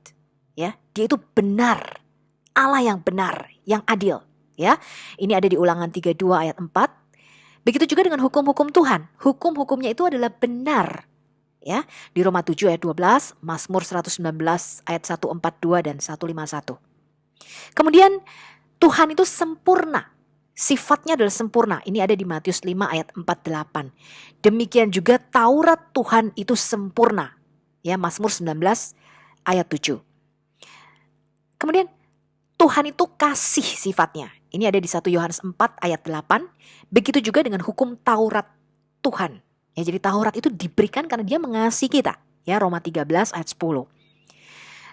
ya. Dia itu benar. Allah yang benar, yang adil. Ya, ini ada di Ulangan 32 ayat 4. Begitu juga dengan hukum-hukum Tuhan. Hukum-hukumnya itu adalah benar. Ya, di Roma 7 ayat 12, Mazmur 119 ayat 142 dan 151. Kemudian Tuhan itu sempurna. Sifatnya adalah sempurna. Ini ada di Matius 5 ayat 48. Demikian juga Taurat Tuhan itu sempurna. Ya, Mazmur 19 ayat 7. Kemudian Tuhan itu kasih sifatnya. Ini ada di 1 Yohanes 4 ayat 8. Begitu juga dengan hukum Taurat Tuhan. Ya, jadi Taurat itu diberikan karena dia mengasihi kita. Ya, Roma 13 ayat 10.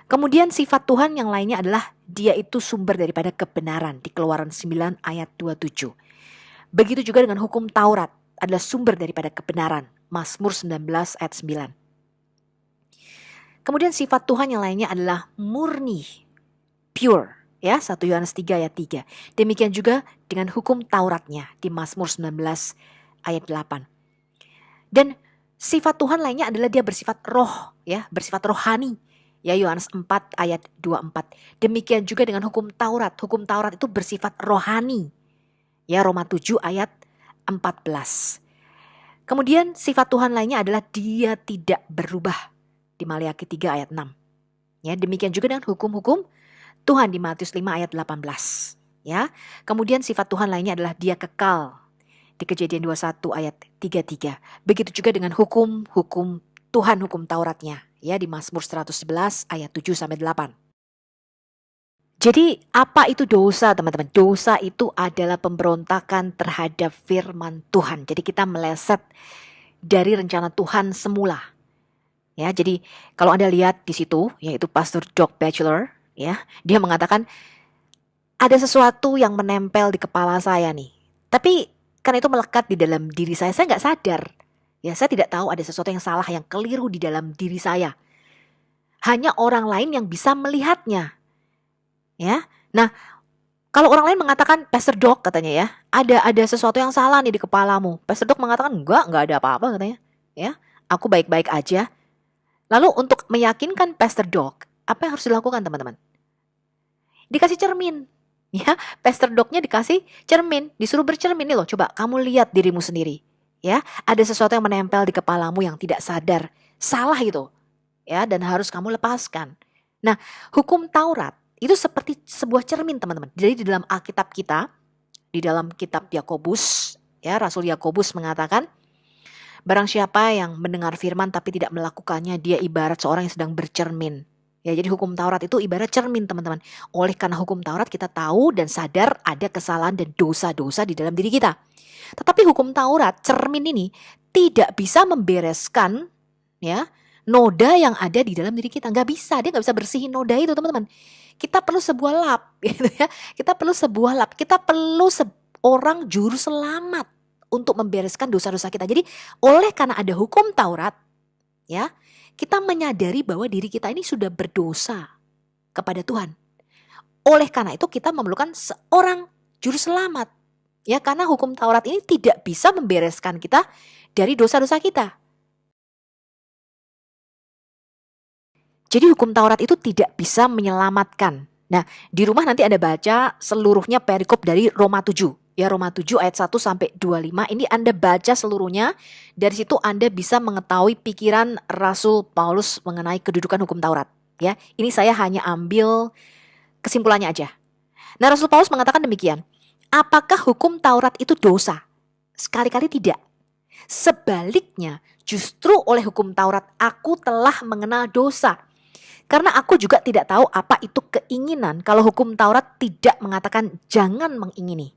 Kemudian sifat Tuhan yang lainnya adalah dia itu sumber daripada kebenaran. Di Keluaran 9 ayat 27. Begitu juga dengan hukum Taurat adalah sumber daripada kebenaran. Mazmur 19 ayat 9. Kemudian sifat Tuhan yang lainnya adalah murni, pure. Ya, 1 Yohanes 3 ayat 3. Demikian juga dengan hukum Tauratnya di Mazmur 19 ayat 8. Dan sifat Tuhan lainnya adalah dia bersifat roh, ya, bersifat rohani. Ya, Yohanes 4 ayat 24. Demikian juga dengan hukum Taurat. Hukum Taurat itu bersifat rohani. Ya, Roma 7 ayat 14. Kemudian sifat Tuhan lainnya adalah dia tidak berubah. Di Maleakhi 3 ayat 6. Ya, demikian juga dengan hukum-hukum Tuhan di Matius 5 ayat 18. Ya. Kemudian sifat Tuhan lainnya adalah dia kekal. Di Kejadian 21 ayat 33. Begitu juga dengan hukum-hukum Tuhan, hukum Tauratnya. Ya, di Mazmur 111 ayat 7 sampai 8. Jadi apa itu dosa, teman-teman? Dosa itu adalah pemberontakan terhadap firman Tuhan. Jadi kita meleset dari rencana Tuhan semula. Ya, jadi kalau Anda lihat di situ, yaitu Pastor Doug Batchelor, ya, dia mengatakan ada sesuatu yang menempel di kepala saya nih. Tapi karena itu melekat di dalam diri saya nggak sadar. Ya, saya tidak tahu ada sesuatu yang salah, yang keliru di dalam diri saya. Hanya orang lain yang bisa melihatnya. Ya, nah kalau orang lain mengatakan, Pastor Doc katanya ya, ada sesuatu yang salah nih di kepalamu. Pastor Doc mengatakan enggak ada apa-apa katanya. Ya, aku baik-baik aja. Lalu untuk meyakinkan Pastor Doc, apa yang harus dilakukan teman-teman? Dikasih cermin. Ya, Pastor Doc-nya dikasih cermin, disuruh bercermin nih loh. Coba kamu lihat dirimu sendiri. Ya, ada sesuatu yang menempel di kepalamu yang tidak sadar. Salah itu. Ya, dan harus kamu lepaskan. Nah, hukum Taurat itu seperti sebuah cermin, teman-teman. Jadi di dalam Alkitab kita, di dalam kitab Yakobus, ya, Rasul Yakobus mengatakan, barang siapa yang mendengar firman tapi tidak melakukannya, dia ibarat seorang yang sedang bercermin. Ya, jadi hukum Taurat itu ibarat cermin, teman-teman. Oleh karena hukum Taurat kita tahu dan sadar ada kesalahan dan dosa-dosa di dalam diri kita. Tetapi hukum Taurat, cermin ini tidak bisa membereskan ya noda yang ada di dalam diri kita. Nggak bisa, dia nggak bisa bersihin noda itu, teman-teman. Kita perlu sebuah lap, gitu ya. Kita perlu sebuah lap. Kita perlu seorang juru selamat untuk membereskan dosa-dosa kita. Jadi oleh karena ada hukum Taurat, ya, kita menyadari bahwa diri kita ini sudah berdosa kepada Tuhan. Oleh karena itu kita memerlukan seorang juru selamat. Ya, karena hukum Taurat ini tidak bisa membereskan kita dari dosa-dosa kita. Jadi hukum Taurat itu tidak bisa menyelamatkan. Nah, di rumah nanti Anda baca seluruhnya perikop dari Roma 7. Ya, Roma 7 ayat 1 sampai 25. Ini Anda baca seluruhnya. Dari situ Anda bisa mengetahui pikiran Rasul Paulus mengenai kedudukan hukum Taurat. Ya, ini saya hanya ambil kesimpulannya aja. Nah, Rasul Paulus mengatakan demikian. Apakah hukum Taurat itu dosa? Sekali-kali tidak. Sebaliknya, justru oleh hukum Taurat aku telah mengenal dosa. Karena aku juga tidak tahu apa itu keinginan kalau hukum Taurat tidak mengatakan jangan mengingini.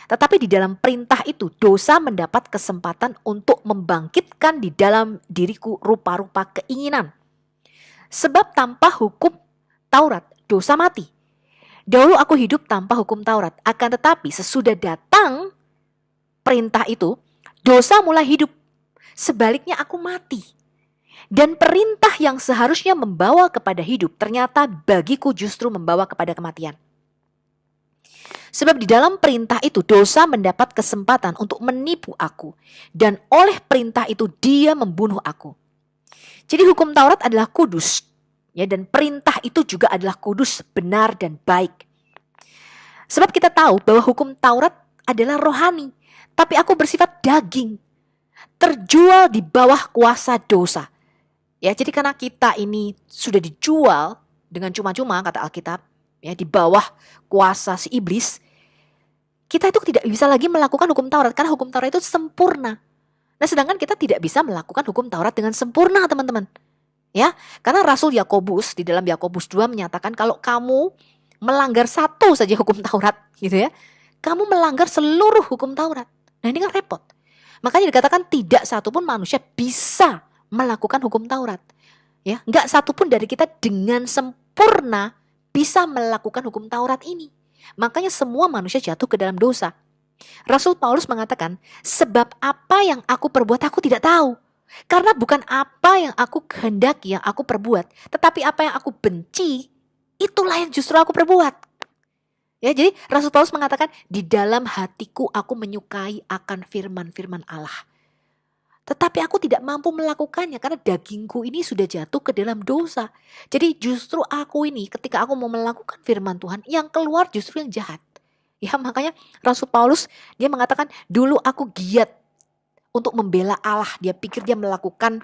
Tetapi di dalam perintah itu dosa mendapat kesempatan untuk membangkitkan di dalam diriku rupa-rupa keinginan. Sebab tanpa hukum Taurat dosa mati. Dahulu aku hidup tanpa hukum Taurat, akan tetapi sesudah datang perintah itu, dosa mulai hidup. Sebaliknya aku mati. Dan perintah yang seharusnya membawa kepada hidup, ternyata bagiku justru membawa kepada kematian. Sebab di dalam perintah itu dosa mendapat kesempatan untuk menipu aku. Dan oleh perintah itu dia membunuh aku. Jadi hukum Taurat adalah kudus. Ya, dan perintah itu juga adalah kudus, benar, dan baik. Sebab kita tahu bahwa hukum Taurat adalah rohani, tapi aku bersifat daging, terjual di bawah kuasa dosa. Ya, jadi karena kita ini sudah dijual dengan cuma-cuma, kata Alkitab, ya, di bawah kuasa si iblis, kita itu tidak bisa lagi melakukan hukum Taurat karena hukum Taurat itu sempurna. Nah, sedangkan kita tidak bisa melakukan hukum Taurat dengan sempurna, teman-teman. Ya, karena Rasul Yakobus di dalam Yakobus 2 menyatakan kalau kamu melanggar satu saja hukum Taurat, gitu ya, kamu melanggar seluruh hukum Taurat. Nah, ini kan repot. Makanya dikatakan tidak satupun manusia bisa melakukan hukum Taurat. Ya, enggak satupun dari kita dengan sempurna bisa melakukan hukum Taurat ini. Makanya semua manusia jatuh ke dalam dosa. Rasul Paulus mengatakan, sebab apa yang aku perbuat aku tidak tahu. Karena bukan apa yang aku kehendaki yang aku perbuat, tetapi apa yang aku benci, itulah yang justru aku perbuat. Ya, jadi Rasul Paulus mengatakan, di dalam hatiku aku menyukai akan firman-firman Allah. Tetapi aku tidak mampu melakukannya karena dagingku ini sudah jatuh ke dalam dosa. Jadi justru aku ini ketika aku mau melakukan firman Tuhan, yang keluar justru yang jahat. Ya makanya Rasul Paulus dia mengatakan, dulu aku giat untuk membela Allah. Dia pikir dia melakukan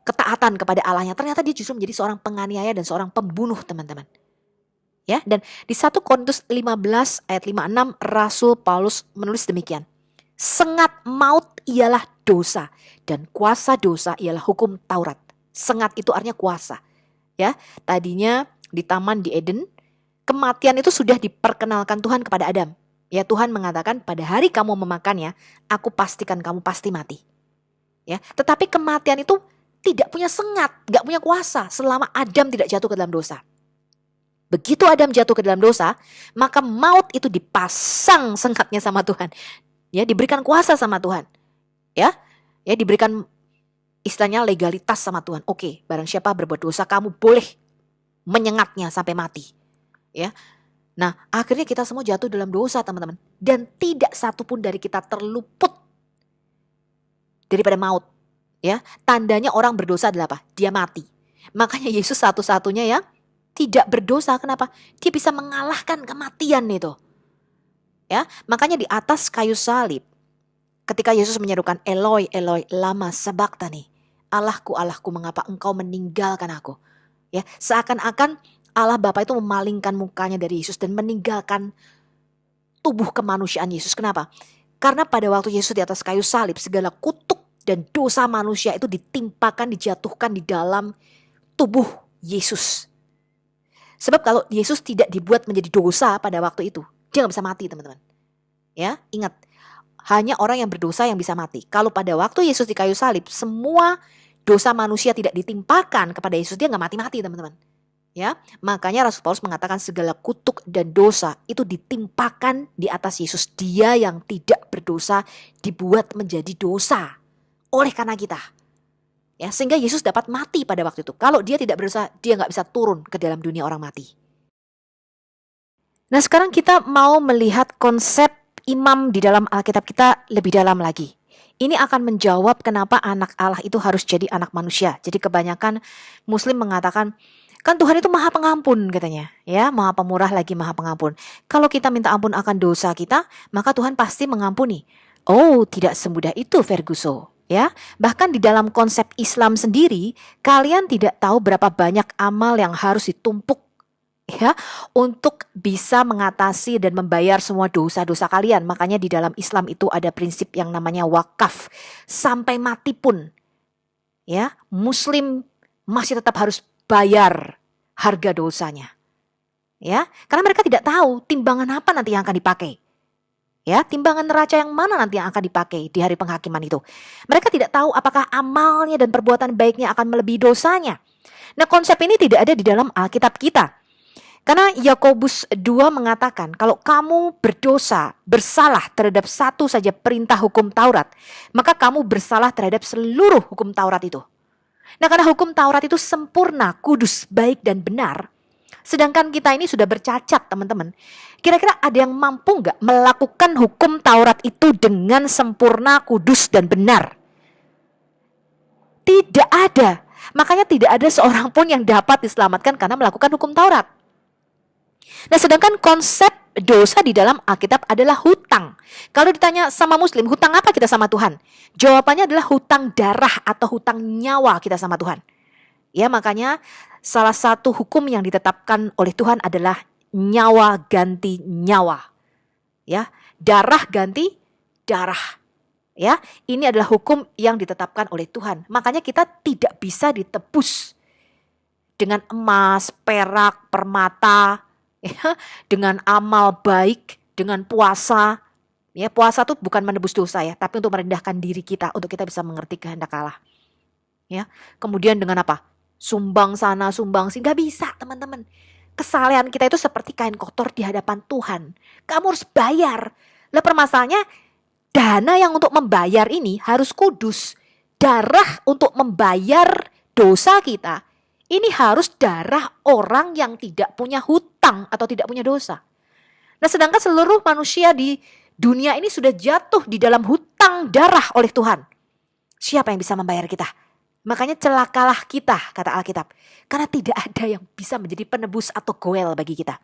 ketaatan kepada Allahnya. Ternyata dia justru menjadi seorang penganiaya dan seorang pembunuh, teman-teman. Ya, dan di 1 Korintus 15 ayat 56 Rasul Paulus menulis demikian. Sengat maut ialah dosa dan kuasa dosa ialah hukum Taurat. Sengat itu artinya kuasa. Ya, tadinya di taman di Eden, kematian itu sudah diperkenalkan Tuhan kepada Adam. Ya, Tuhan mengatakan pada hari kamu memakannya, aku pastikan kamu pasti mati. Ya, tetapi kematian itu tidak punya sengat, gak punya kuasa selama Adam tidak jatuh ke dalam dosa. Begitu Adam jatuh ke dalam dosa, maka maut itu dipasang sengatnya sama Tuhan. Ya, diberikan kuasa sama Tuhan. Ya, diberikan istilahnya legalitas sama Tuhan. Oke, barang siapa berbuat dosa, kamu boleh menyengatnya sampai mati. Ya. Nah, akhirnya kita semua jatuh dalam dosa, teman-teman. Dan tidak satu pun dari kita terluput daripada maut. Ya, tandanya orang berdosa adalah apa? Dia mati. Makanya Yesus satu-satunya yang tidak berdosa. Kenapa? Dia bisa mengalahkan kematian itu. Ya, makanya di atas kayu salib, ketika Yesus menyerukan Eloi, Eloi, lama sabachthani, Allahku, Allahku, mengapa engkau meninggalkan aku? Ya, seakan-akan Allah Bapa itu memalingkan mukanya dari Yesus dan meninggalkan tubuh kemanusiaan Yesus. Kenapa? Karena pada waktu Yesus di atas kayu salib, segala kutuk dan dosa manusia itu ditimpakan, dijatuhkan di dalam tubuh Yesus. Sebab kalau Yesus tidak dibuat menjadi dosa pada waktu itu, dia gak bisa mati, teman-teman. Ya, ingat, hanya orang yang berdosa yang bisa mati. Kalau pada waktu Yesus di kayu salib, semua dosa manusia tidak ditimpakan kepada Yesus, dia gak mati-mati, teman-teman. Ya, makanya Rasul Paulus mengatakan segala kutuk dan dosa itu ditimpakan di atas Yesus. Dia yang tidak berdosa dibuat menjadi dosa oleh karena kita. Ya, sehingga Yesus dapat mati pada waktu itu. Kalau dia tidak berdosa, dia gak bisa turun ke dalam dunia orang mati. Nah, sekarang kita mau melihat konsep imam di dalam Alkitab kita lebih dalam lagi. Ini akan menjawab kenapa anak Allah itu harus jadi anak manusia. Jadi kebanyakan Muslim mengatakan, kan Tuhan itu maha pengampun katanya. Ya, maha pemurah lagi maha pengampun. Kalau kita minta ampun akan dosa kita, maka Tuhan pasti mengampuni. Oh, tidak semudah itu, Ferguson. Ya, bahkan di dalam konsep Islam sendiri, kalian tidak tahu berapa banyak amal yang harus ditumpuk ya untuk bisa mengatasi dan membayar semua dosa-dosa kalian. Makanya di dalam Islam itu ada prinsip yang namanya wakaf. Sampai mati pun ya, Muslim masih tetap harus bayar harga dosanya. Ya, karena mereka tidak tahu timbangan apa nanti yang akan dipakai. Ya, timbangan neraca yang mana nanti yang akan dipakai di hari penghakiman itu. Mereka tidak tahu apakah amalnya dan perbuatan baiknya akan melebihi dosanya. Nah, konsep ini tidak ada di dalam Alkitab kita. Karena Yakobus 2 mengatakan kalau kamu berdosa, bersalah terhadap satu saja perintah hukum Taurat, maka kamu bersalah terhadap seluruh hukum Taurat itu. Nah, karena hukum Taurat itu sempurna, kudus, baik dan benar, sedangkan kita ini sudah bercacat, teman-teman. Kira-kira ada yang mampu nggak melakukan hukum Taurat itu dengan sempurna, kudus dan benar? Tidak ada. Makanya tidak ada seorang pun yang dapat diselamatkan karena melakukan hukum Taurat. Nah, sedangkan konsep dosa di dalam Alkitab adalah hutang. Kalau ditanya sama Muslim, hutang apa kita sama Tuhan? Jawabannya adalah hutang darah atau hutang nyawa kita sama Tuhan. Ya, makanya salah satu hukum yang ditetapkan oleh Tuhan adalah nyawa ganti nyawa. Ya, darah ganti darah. Ya, ini adalah hukum yang ditetapkan oleh Tuhan. Makanya kita tidak bisa ditebus dengan emas, perak, permata, ya, dengan amal baik, dengan puasa. Ya, puasa itu bukan menebus dosa ya, tapi untuk merendahkan diri kita, untuk kita bisa mengerti kehendak Allah. Ya, kemudian dengan apa? Sumbang sana, sumbang sini, gak bisa, teman-teman. Kesalehan kita itu seperti kain kotor di hadapan Tuhan. Kamu harus bayar. Lah permasalahannya, dana yang untuk membayar ini harus kudus. Darah untuk membayar dosa kita, ini harus darah orang yang tidak punya hutang atau tidak punya dosa. Nah, sedangkan seluruh manusia di dunia ini sudah jatuh di dalam hutang darah oleh Tuhan. Siapa yang bisa membayar kita? Makanya celakalah kita, kata Alkitab. Karena tidak ada yang bisa menjadi penebus atau goel bagi kita.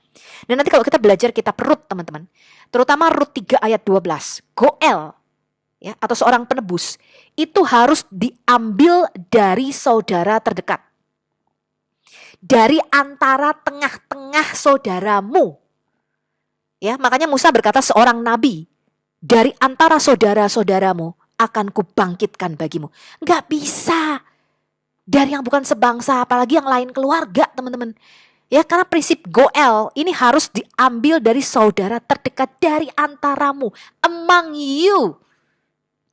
Dan nanti kalau kita belajar kitab Rut, teman-teman, terutama Rut 3 ayat 12, goel ya, atau seorang penebus, itu harus diambil dari saudara terdekat. Dari antara tengah-tengah saudaramu. Ya, makanya Musa berkata seorang nabi, dari antara saudara-saudaramu akan kubangkitkan bagimu. Nggak bisa dari yang bukan sebangsa, apalagi yang lain keluarga, teman-teman. Ya, karena prinsip goel ini harus diambil dari saudara terdekat, dari antaramu, among you,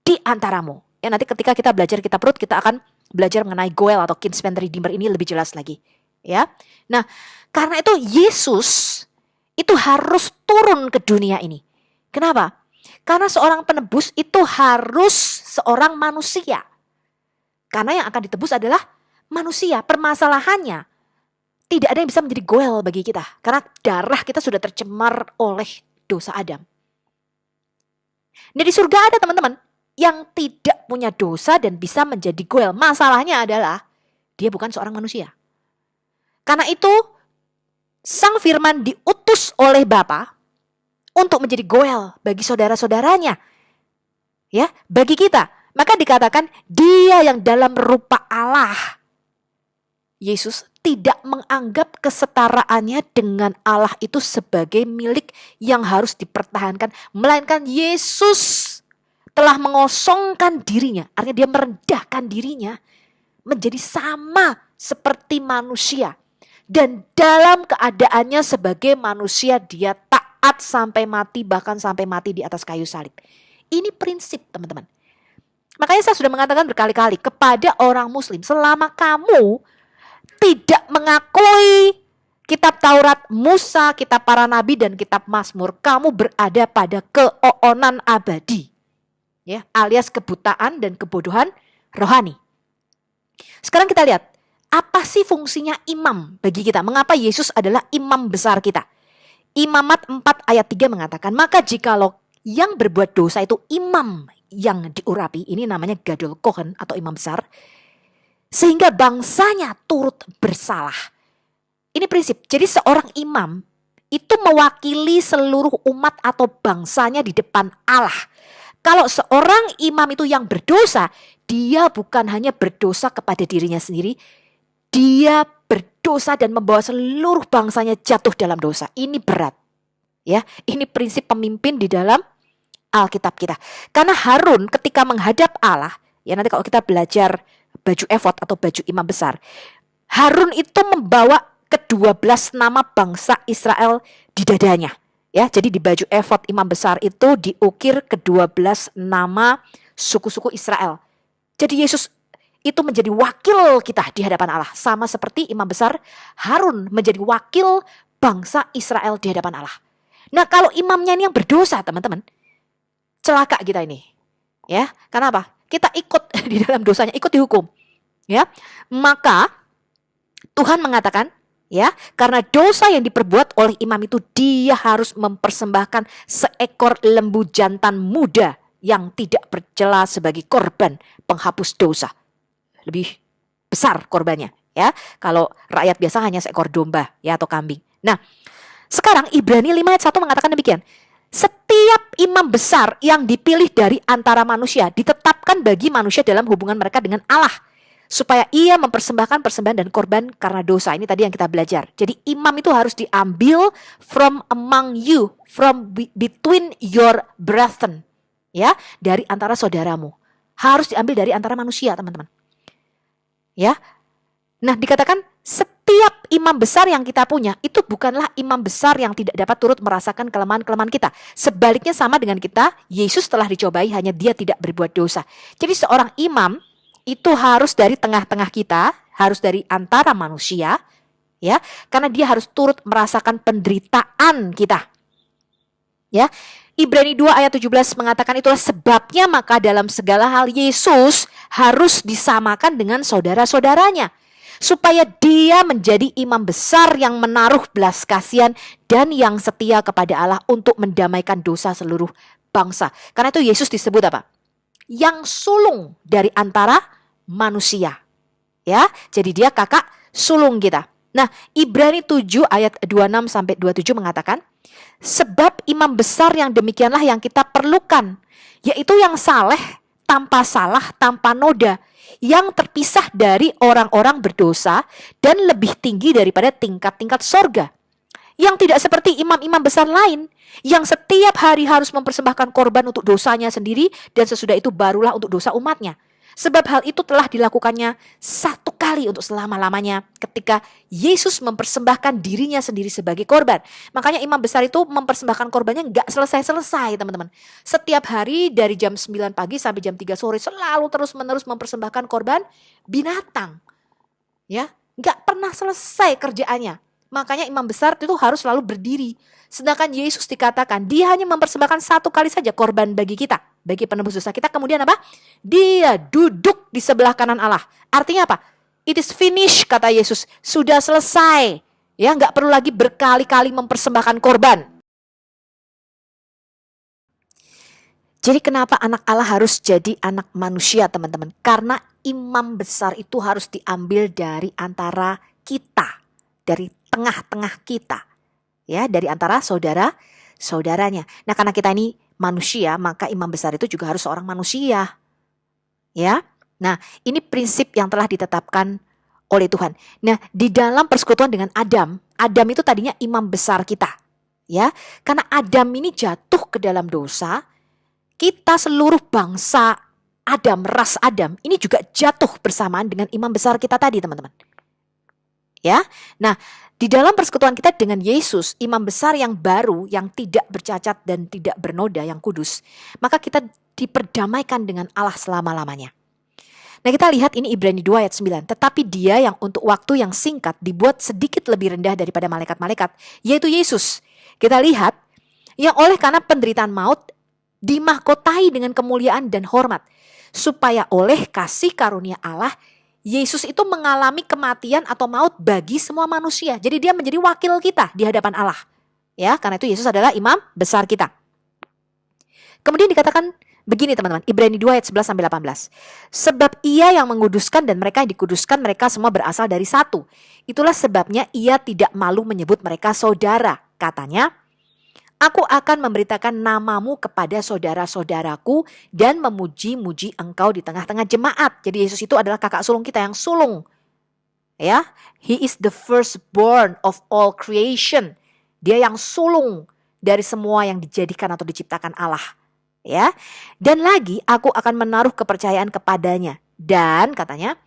di antaramu. Ya, nanti ketika kita belajar kitab Rut, kita akan belajar mengenai goel atau kinsman redeemer ini lebih jelas lagi. Ya, nah karena itu Yesus itu harus turun ke dunia ini. Kenapa? Karena seorang penebus itu harus seorang manusia. Karena yang akan ditebus adalah manusia. Permasalahannya, tidak ada yang bisa menjadi goel bagi kita. Karena darah kita sudah tercemar oleh dosa Adam. Nah, di surga ada teman-teman yang tidak punya dosa dan bisa menjadi goel. Masalahnya adalah dia bukan seorang manusia. Karena itu Sang Firman diutus oleh Bapa untuk menjadi goel bagi saudara-saudaranya. Ya, bagi kita. Maka dikatakan dia yang dalam rupa Allah. Yesus tidak menganggap kesetaraannya dengan Allah itu sebagai milik yang harus dipertahankan. Melainkan Yesus telah mengosongkan dirinya. Artinya dia merendahkan dirinya menjadi sama seperti manusia. Dan dalam keadaannya sebagai manusia dia taat sampai mati, bahkan sampai mati di atas kayu salib. Ini prinsip, teman-teman. Makanya saya sudah mengatakan berkali-kali kepada orang muslim, selama kamu tidak mengakui kitab Taurat, Musa, kitab para nabi, dan kitab Mazmur, kamu berada pada keoonan abadi. Ya, alias kebutaan dan kebodohan rohani. Sekarang kita lihat, apa sih fungsinya imam bagi kita? Mengapa Yesus adalah imam besar kita? Imamat 4 ayat 3 mengatakan, maka jikalau yang berbuat dosa itu imam yang diurapi, ini namanya Gadol Kohen atau imam besar, sehingga bangsanya turut bersalah. Ini prinsip, jadi seorang imam itu mewakili seluruh umat atau bangsanya di depan Allah. Kalau seorang imam itu yang berdosa, dia bukan hanya berdosa kepada dirinya sendiri, dia berdosa dan membawa seluruh bangsanya jatuh dalam dosa. Ini berat. Ya, ini prinsip pemimpin di dalam Alkitab kita. Karena Harun ketika menghadap Allah, ya nanti kalau kita belajar baju efod atau baju imam besar, Harun itu membawa ke-12 nama bangsa Israel di dadanya. Ya, jadi di baju efod imam besar itu diukir ke-12 nama suku-suku Israel. Jadi Yesus itu menjadi wakil kita di hadapan Allah. Sama seperti imam besar Harun menjadi wakil bangsa Israel di hadapan Allah. Nah, kalau imamnya ini yang berdosa, teman-teman, celaka kita ini. Ya, karena apa? Kita ikut di dalam dosanya, ikut dihukum. Ya, maka Tuhan mengatakan, ya, karena dosa yang diperbuat oleh imam itu, dia harus mempersembahkan seekor lembu jantan muda yang tidak bercela sebagai korban penghapus dosa. Lebih besar korbannya, ya. Kalau rakyat biasa hanya seekor domba, ya, atau kambing. Nah, sekarang Ibrani 5 ayat 1 mengatakan demikian. Setiap imam besar yang dipilih dari antara manusia ditetapkan bagi manusia dalam hubungan mereka dengan Allah, supaya ia mempersembahkan persembahan dan korban karena dosa. Ini tadi yang kita belajar. Jadi imam itu harus diambil from among you, from between your brethren, ya, dari antara saudaramu. Harus diambil dari antara manusia, teman-teman. Ya. Nah, dikatakan setiap imam besar yang kita punya itu bukanlah imam besar yang tidak dapat turut merasakan kelemahan-kelemahan kita. Sebaliknya sama dengan kita, Yesus telah dicobai, hanya dia tidak berbuat dosa. Jadi seorang imam itu harus dari tengah-tengah kita, harus dari antara manusia, ya, karena dia harus turut merasakan penderitaan kita. Ya. Ibrani 2 ayat 17 mengatakan itulah sebabnya maka dalam segala hal Yesus harus disamakan dengan saudara-saudaranya, supaya dia menjadi imam besar yang menaruh belas kasihan dan yang setia kepada Allah untuk mendamaikan dosa seluruh bangsa. Karena itu Yesus disebut apa? yang sulung dari antara manusia. Ya, jadi dia kakak sulung kita. Nah, Ibrani 7 ayat 26 sampai 27 mengatakan, sebab imam besar yang demikianlah yang kita perlukan, yaitu yang saleh, tanpa salah, tanpa noda, yang terpisah dari orang-orang berdosa dan lebih tinggi daripada tingkat-tingkat sorga. Yang tidak seperti imam-imam besar lain, yang setiap hari harus mempersembahkan korban untuk dosanya sendiri, dan sesudah itu barulah untuk dosa umatnya. Sebab hal itu telah dilakukannya satu kali untuk selama-lamanya ketika Yesus mempersembahkan dirinya sendiri sebagai korban. Makanya imam besar itu mempersembahkan korbannya nggak selesai-selesai, teman-teman. Setiap hari dari jam 9 pagi sampai jam 3 sore selalu terus-menerus mempersembahkan korban binatang. Ya, nggak pernah selesai kerjaannya. Makanya imam besar itu harus selalu berdiri. Sedangkan Yesus dikatakan dia hanya mempersembahkan satu kali saja korban bagi kita, bagi penebus dosa kita. Kemudian apa? Dia duduk di sebelah kanan Allah. Artinya apa? It is finished, kata Yesus. Sudah selesai. Ya, nggak perlu lagi berkali-kali mempersembahkan korban. Jadi kenapa anak Allah harus jadi anak manusia, teman-teman? Karena imam besar itu harus diambil dari antara kita, dari tengah-tengah kita, ya, dari antara saudara-saudaranya. Nah, karena kita ini manusia, maka imam besar itu juga harus seorang manusia, ya. Nah, ini prinsip yang telah ditetapkan oleh Tuhan. Nah, di dalam persekutuan dengan Adam itu tadinya imam besar kita, ya. Karena Adam ini jatuh ke dalam dosa, kita seluruh bangsa Adam, ras Adam, ini juga jatuh bersamaan dengan imam besar kita tadi, teman-teman. Ya, nah, di dalam persekutuan kita dengan Yesus, imam besar yang baru, yang tidak bercacat dan tidak bernoda, yang kudus, maka kita diperdamaikan dengan Allah selama-lamanya. Nah, kita lihat ini Ibrani 2 ayat 9. Tetapi dia yang untuk waktu yang singkat dibuat sedikit lebih rendah daripada malaikat-malaikat, yaitu Yesus. Kita lihat, yang oleh karena penderitaan maut, dimahkotai dengan kemuliaan dan hormat, supaya oleh kasih karunia Allah, Yesus itu mengalami kematian atau maut bagi semua manusia. Jadi dia menjadi wakil kita di hadapan Allah. Ya, karena itu Yesus adalah imam besar kita. Kemudian dikatakan begini, teman-teman, Ibrani 2 ayat 11 sampai 18. Sebab ia yang menguduskan dan mereka yang dikuduskan, mereka semua berasal dari satu. Itulah sebabnya ia tidak malu menyebut mereka saudara. Katanya, aku akan memberitakan namamu kepada saudara-saudaraku dan memuji-muji engkau di tengah-tengah jemaat. Jadi Yesus itu adalah kakak sulung kita yang sulung. Ya, he is the firstborn of all creation. Dia yang sulung dari semua yang dijadikan atau diciptakan Allah. Ya. Dan lagi aku akan menaruh kepercayaan kepadanya. Dan katanya,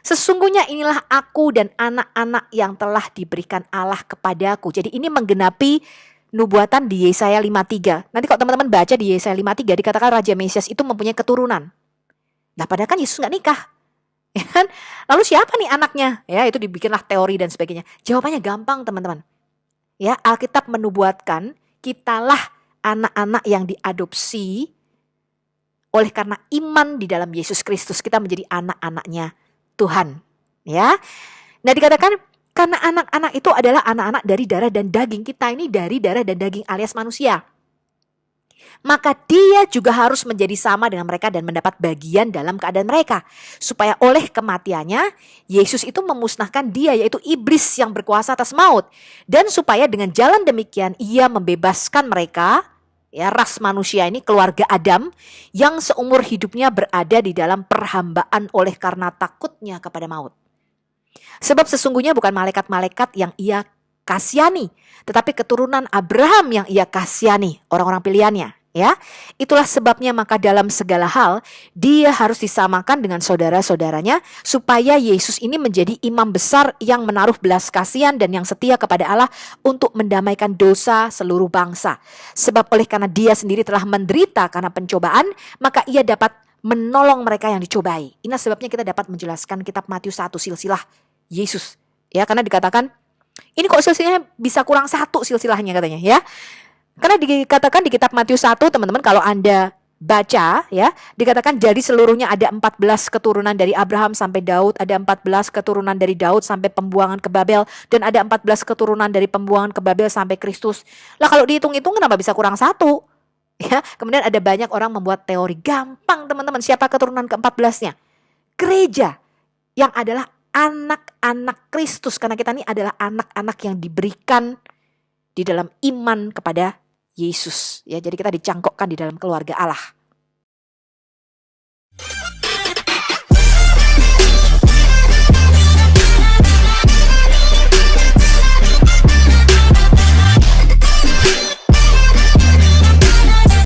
sesungguhnya inilah aku dan anak-anak yang telah diberikan Allah kepadaku. Jadi ini menggenapi nubuatan di Yesaya 53. Nanti kalau teman-teman baca di Yesaya 53 dikatakan Raja Mesias itu mempunyai keturunan. Nah, padahal kan Yesus nggak nikah. Ya kan? Lalu siapa nih anaknya? Ya, itu dibikinlah teori dan sebagainya. Jawabannya gampang, teman-teman. Ya, Alkitab menubuatkan kitalah anak-anak yang diadopsi oleh karena iman di dalam Yesus Kristus. Kita menjadi anak-anaknya Tuhan. Ya. Nah, dikatakan karena anak-anak itu adalah anak-anak dari darah dan daging. Kita ini dari darah dan daging alias manusia. Maka dia juga harus menjadi sama dengan mereka dan mendapat bagian dalam keadaan mereka. Supaya oleh kematiannya, Yesus itu memusnahkan dia, yaitu iblis yang berkuasa atas maut. Dan supaya dengan jalan demikian ia membebaskan mereka, ya, ras manusia ini, keluarga Adam, yang seumur hidupnya berada di dalam perhambaan oleh karena takutnya kepada maut. Sebab sesungguhnya bukan malaikat-malaikat yang ia kasihani, tetapi keturunan Abraham yang ia kasihani, orang-orang pilihannya. Ya, itulah sebabnya maka dalam segala hal dia harus disamakan dengan saudara-saudaranya, supaya Yesus ini menjadi imam besar yang menaruh belas kasihan dan yang setia kepada Allah untuk mendamaikan dosa seluruh bangsa. Sebab oleh karena dia sendiri telah menderita karena pencobaan, maka ia dapat menolong mereka yang dicobai. Inilah sebabnya kita dapat menjelaskan kitab Matius 1 silsilah Yesus, ya, karena dikatakan ini kok silsilahnya bisa kurang satu silsilahnya katanya, ya, karena dikatakan di kitab Matius 1, teman-teman, kalau Anda baca, ya, dikatakan jadi seluruhnya ada 14 keturunan dari Abraham sampai Daud, ada 14 keturunan dari Daud sampai pembuangan ke Babel, dan ada 14 keturunan dari pembuangan ke Babel sampai Kristus. Lah kalau dihitung-hitung kenapa bisa kurang satu? Ya, kemudian ada banyak orang membuat teori gampang teman-teman. Siapa keturunan ke-14-nya? Gereja yang adalah anak-anak Kristus, karena kita ini adalah anak-anak yang diberikan di dalam iman kepada Yesus. Ya, jadi kita dicangkokkan di dalam keluarga Allah.